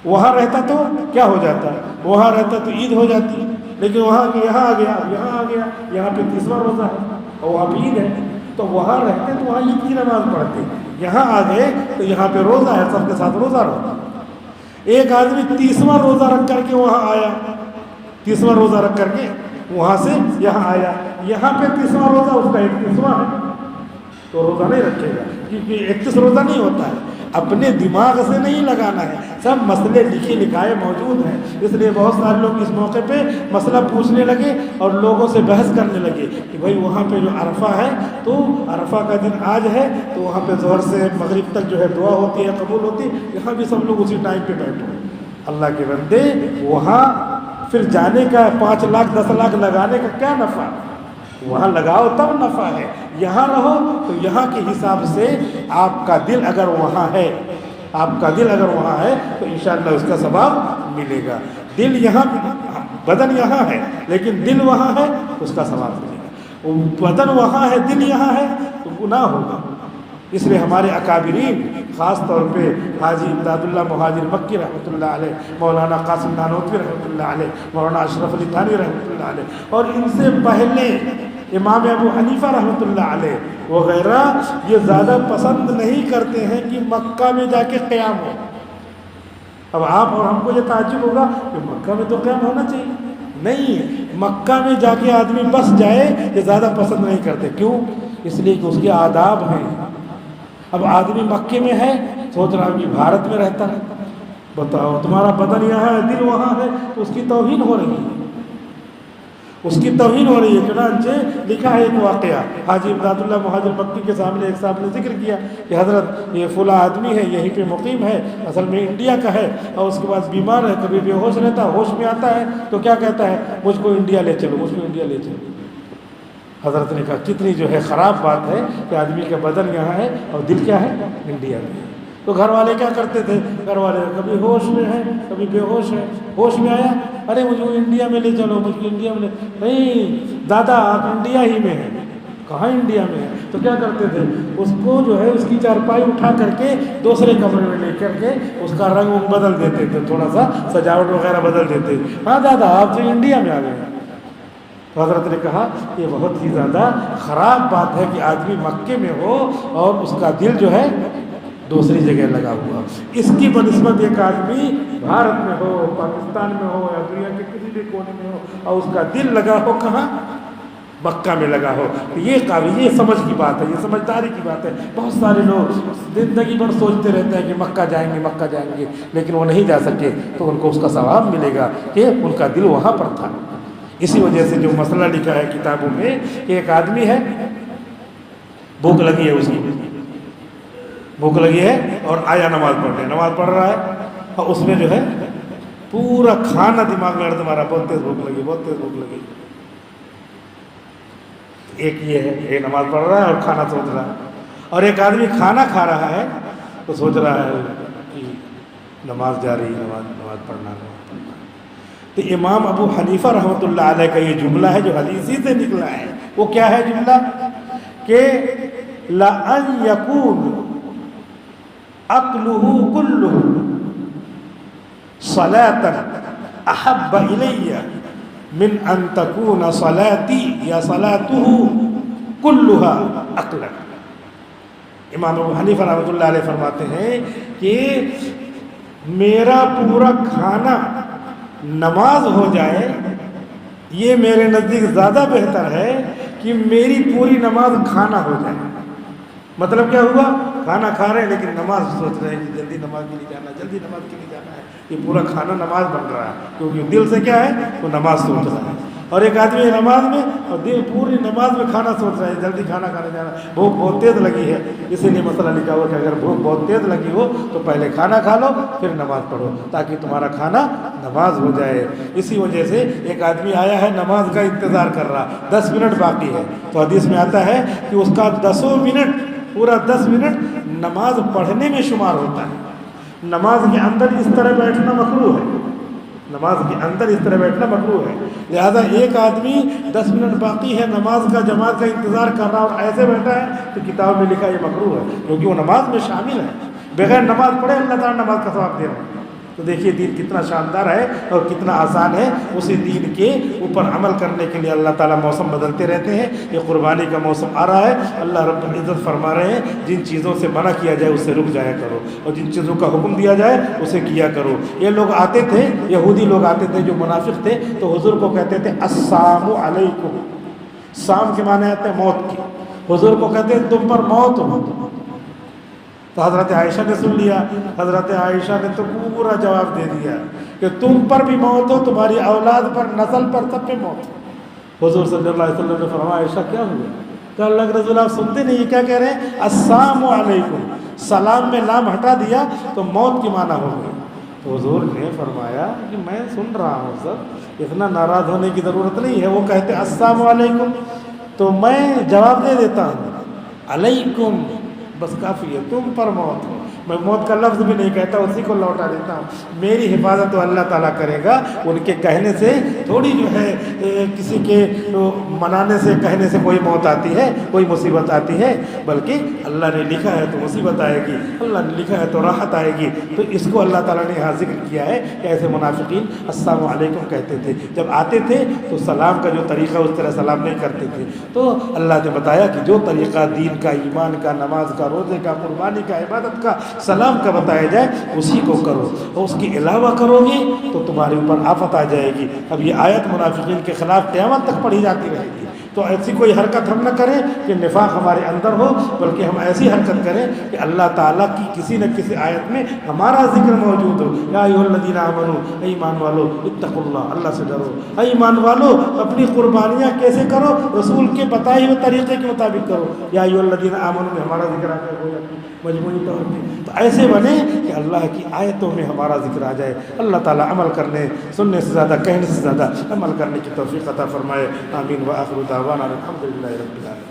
وہاں رہتا تو کیا ہو جاتا ہے، وہاں رہتا تو عید ہو جاتی، لیکن یہاں آ گیا، یہاں پہ 30واں روزہ ہے اور وہاں پہ عید ہے، تو وہاں رہتے تو وہاں عید کی نماز پڑھتے، یہاں آ گئے تو یہاں پہ روزہ ہے، سب کے ساتھ روزہ رہو۔ ایک آدمی 30واں روزہ رکھ کر کے وہاں آیا، 30واں روزہ رکھ کر کے وہاں سے یہاں آیا، یہاں پہ 30واں روزہ اس کا 31واں ہے تو روزہ نہیں رکھے گا، کیونکہ 31 روزہ نہیں ہوتا ہے۔ اپنے دماغ سے نہیں لگانا ہے، سب مسئلے لکھے لکھائے موجود ہیں، اس لیے بہت سارے لوگ اس موقع پہ مسئلہ پوچھنے لگے اور لوگوں سے بحث کرنے لگے کہ بھائی وہاں پہ جو عرفہ ہے تو عرفہ کا دن آج ہے تو وہاں پہ ظہر سے مغرب تک جو ہے دعا ہوتی ہے، قبول ہوتی ہے، یہاں بھی سب لوگ اسی ٹائم پہ بیٹھو۔ اللہ کے بندے وہاں پھر جانے کا 5 لاکھ 10 لاکھ لگانے کا کیا نفع؟ وہاں لگاؤ تب نفع ہے، یہاں رہو تو یہاں کے حساب سے آپ کا دل اگر وہاں ہے، تو انشاءاللہ اس کا ثواب ملے گا۔ دل یہاں، بدن یہاں ہے لیکن دل وہاں ہے، اس کا ثواب ملے گا۔ بدن وہاں ہے، دل یہاں ہے تو گناہ ہوگا۔ اس لیے ہمارے اکابرین، خاص طور پہ حاجی امداد اللہ مہاجر مکی رحمۃ اللہ علیہ، مولانا قاسم نانوتوی رحمۃ اللہ علیہ، مولانا اشرف علی تھانوی رحمۃ اللہ علیہ، اور ان سے پہلے امام ابو حنیفہ رحمۃ اللہ علیہ وغیرہ، یہ زیادہ پسند نہیں کرتے ہیں کہ مکہ میں جا کے قیام ہو۔ اب آپ اور ہم کو یہ تعجب ہوگا کہ مکہ میں تو قیام ہونا چاہیے، نہیں، مکہ میں جا کے آدمی بس جائے یہ زیادہ پسند نہیں کرتے۔ کیوں؟ اس لیے کہ اس کے آداب ہیں۔ اب آدمی مکے میں ہے، سوچ رہا ہوں کہ بھارت میں رہتا ہے، بتاؤ تمہارا بدن یہاں ہے، دل وہاں ہے، تو اس کی توہین ہو رہی ہے، چنانچہ لکھا ہے ایک واقعہ، حاجی امداد اللہ مہاجر مکی کے سامنے ایک صاحب نے ذکر کیا کہ حضرت یہ فلاں آدمی ہے، یہیں پہ مقیم ہے، اصل میں انڈیا کا ہے، اور اس کے بعد بیمار ہے، کبھی بے ہوش رہتا ہے، ہوش میں آتا ہے تو کیا کہتا ہے، مجھ کو انڈیا لے چلو۔ حضرت نے کہا کتنی جو ہے خراب بات ہے کہ آدمی کا بدن یہاں ہے اور دل کیا ہے، انڈیا میں۔ تو گھر والے کیا کرتے تھے، گھر والے کبھی ہوش میں ہیں کبھی بے ہوش ہے، ہوش میں آیا، ارے مجھے انڈیا میں لے چلو، مجھ کو انڈیا میں نہیں، دادا آپ انڈیا ہی میں ہیں، کہاں انڈیا میں ہے؟ تو کیا کرتے تھے، اس کو جو ہے اس کی چارپائی اٹھا کر کے دوسرے کمرے میں لے کر کے اس کا رنگ بدل دیتے تھے، تھوڑا سا سجاوٹ وغیرہ بدل دیتے۔ ہاں دادا آپ تو انڈیا میں آ گئے۔ تو حضرت نے کہا یہ بہت ہی زیادہ خراب بات ہے کہ آدمی مکے میں ہو اور اس کا دل جو ہے دوسری جگہ لگا ہوا۔ اس کی بنسبت ایک آدمی بھارت میں ہو، پاکستان میں ہو یا دنیا کے کسی بھی کونے میں ہو اور اس کا دل لگا ہو کہاں؟ مکہ میں لگا ہو۔ یہ سمجھ کی بات ہے، یہ سمجھداری کی بات ہے۔ بہت سارے لوگ زندگی بھر سوچتے رہتے ہیں کہ مکہ جائیں گے مکہ جائیں گے، لیکن وہ نہیں جا سکے تو ان کو اس کا ثواب ملے گا کہ ان کا دل وہاں پر تھا۔ اسی وجہ سے جو مسئلہ لکھا ہے کتابوں میں کہ ایک آدمی ہے، بھوک لگی ہے، اس کی بھوک لگی ہے اور آیا نماز پڑھنے، نماز پڑھ رہا ہے اور اس میں جو ہے پورا کھانا دماغ میں تمہارا بہت تیز بھوک لگی، بہت تیز بھوک لگی۔ ایک یہ ہے، ایک نماز پڑھ رہا ہے اور کھانا سوچ رہا ہے، اور ایک آدمی کھانا کھا رہا ہے تو سوچ رہا ہے کہ نماز جاری، نماز پڑھنا۔ تو امام ابو حنیفہ رحمۃ اللہ علیہ کا یہ جملہ ہے جو حدیث ہی سے نکلا ہے، وہ کیا ہے جملہ کہ لَأَن يَكُونُ عَقْلُهُ كُلُّهُ صَلَاةً أَحَبَّ إِلَيَّ مِنْ أَن تَكُونَ صَلَاتِي یا صَلَاتُهُ كُلُّهَا عَقْلًا۔ امام ابو حنیفہ رحمۃ اللہ علیہ فرماتے ہیں کہ میرا پورا کھانا نماز ہو جائے، یہ میرے نزدیک زیادہ بہتر ہے کہ میری پوری نماز کھانا ہو جائے۔ مطلب کیا ہوا؟ کھانا کھا رہے ہیں لیکن نماز سوچ رہے ہیں کہ جلدی نماز کے لیے جانا، جلدی نماز کے لیے جانا ہے۔ یہ پورا کھانا نماز بن رہا ہے کیونکہ دل سے کیا ہے؟ وہ نماز سوچ رہا ہے۔ اور ایک آدمی نماز میں اور دل پوری نماز میں کھانا سوچ رہا ہے، جلدی کھانا کھانے جانا، بھوک بہت تیز لگی ہے۔ اسی لیے مسئلہ لکھا ہوا کہ اگر بھوک بہت تیز لگی ہو تو پہلے کھانا کھا لو پھر نماز پڑھو تاکہ تمہارا کھانا نماز ہو جائے۔ اسی وجہ سے ایک آدمی آیا ہے نماز کا انتظار کر رہا، 10 منٹ باقی ہے، تو حدیث میں آتا ہے کہ اس کا 10 منٹ، پورا 10 منٹ نماز پڑھنے میں شمار ہوتا ہے۔ نماز کے اندر اس طرح بیٹھنا مکروہ ہے، نماز کے اندر اس طرح بیٹھنا مکروہ ہے۔ لہذا ایک آدمی 10 منٹ باقی ہے، نماز کا جماعت کا انتظار کر رہا اور ایسے بیٹھا ہے تو کتاب میں لکھا یہ مکروہ ہے کیونکہ وہ نماز میں شامل ہے۔ بغیر نماز پڑھے اللہ تعالیٰ نماز کا ثواب دے رہا ہے۔ تو دیکھیے دین کتنا شاندار ہے اور کتنا آسان ہے۔ اسی دین کے اوپر عمل کرنے کے لیے اللہ تعالیٰ موسم بدلتے رہتے ہیں۔ یہ قربانی کا موسم آ رہا ہے، اللہ رب العزت فرما رہے ہیں جن چیزوں سے منع کیا جائے اس سے رک جایا کرو اور جن چیزوں کا حکم دیا جائے اسے کیا کرو۔ یہ لوگ آتے تھے، یہودی لوگ آتے تھے جو منافق تھے، تو حضور کو کہتے تھے السلام علیکم، سام کے معنی آتے ہیں موت کی، حضور کو کہتے ہیں تم پر موت ہو۔ تو حضرت عائشہ نے سن لیا، حضرت عائشہ نے تو پورا جواب دے دیا کہ تم پر بھی موت ہو، تمہاری اولاد پر، نسل پر، سب پہ موت ہو۔ حضور صلی اللہ علیہ وسلم نے فرمایا عائشہ کیا ہوا؟ کہ اللہ کے رسول آپ سنتے نہیں، یہ کیا کہہ رہے ہیں؟ السلام علیکم، سلام میں لام ہٹا دیا تو موت کی معنی ہو گئی۔ تو حضور نے فرمایا کہ میں سن رہا ہوں سر، اتنا ناراض ہونے کی ضرورت نہیں ہے۔ وہ کہتے السلام علیکم تو میں جواب دے دیتا ہوں علیکم، بس کافی ہے، تم پر موت ہو۔ میں موت کا لفظ بھی نہیں کہتا، اسی کو لوٹا دیتا ہوں۔ میری حفاظت تو اللہ تعالیٰ کرے گا، ان کے کہنے سے تھوڑی جو ہے کسی کے منانے سے کہنے سے کوئی موت آتی ہے، کوئی مصیبت آتی ہے، بلکہ اللہ نے لکھا ہے تو مصیبت آئے گی، اللہ نے لکھا ہے تو راحت آئے گی۔ تو اس کو اللہ تعالیٰ نے یہاں ذکر کیا ہے کہ ایسے منافقین السلام علیکم کہتے تھے، جب آتے تھے تو سلام کا جو طریقہ اس طرح سلام نہیں کرتے تھے۔ تو اللہ نے بتایا کہ جو طریقہ دین کا، ایمان کا، نماز کا، روزے کا، قربانی کا، عبادت کا، سلام کا بتایا جائے اسی کو کرو، اور اس کے علاوہ کرو گے تو تمہارے اوپر آفت آ جائے گی۔ اب یہ آیت منافقین کے خلاف قیامت تک پڑھی جاتی رہے گی۔ تو ایسی کوئی حرکت ہم نہ کریں کہ نفاق ہمارے اندر ہو، بلکہ ہم ایسی حرکت کریں کہ اللہ تعالیٰ کی کسی نہ کسی آیت میں ہمارا ذکر موجود ہو۔ یا ایھا الذین آمنوا، اے ایمان والو، اتقوا اللہ، اللہ سے ڈرو۔ اے ایمان والو، اپنی قربانیاں کیسے کرو؟ رسول کے بتائے ہوئے طریقے کے مطابق کرو۔ یا ایھا الذین آمنوا میں ہمارا ذکر آ جائے ہو جاتی مجموعی طور پہ، تو ایسے بنے کہ اللہ کی آیتوں میں ہمارا ذکر آ جائے۔ اللہ تعالیٰ عمل کرنے، سننے سے زیادہ، کہنے سے زیادہ عمل کرنے کی توفیق عطا فرمائے۔ آمین۔ وآخر دعوانا الحمد للہ رب العالمین۔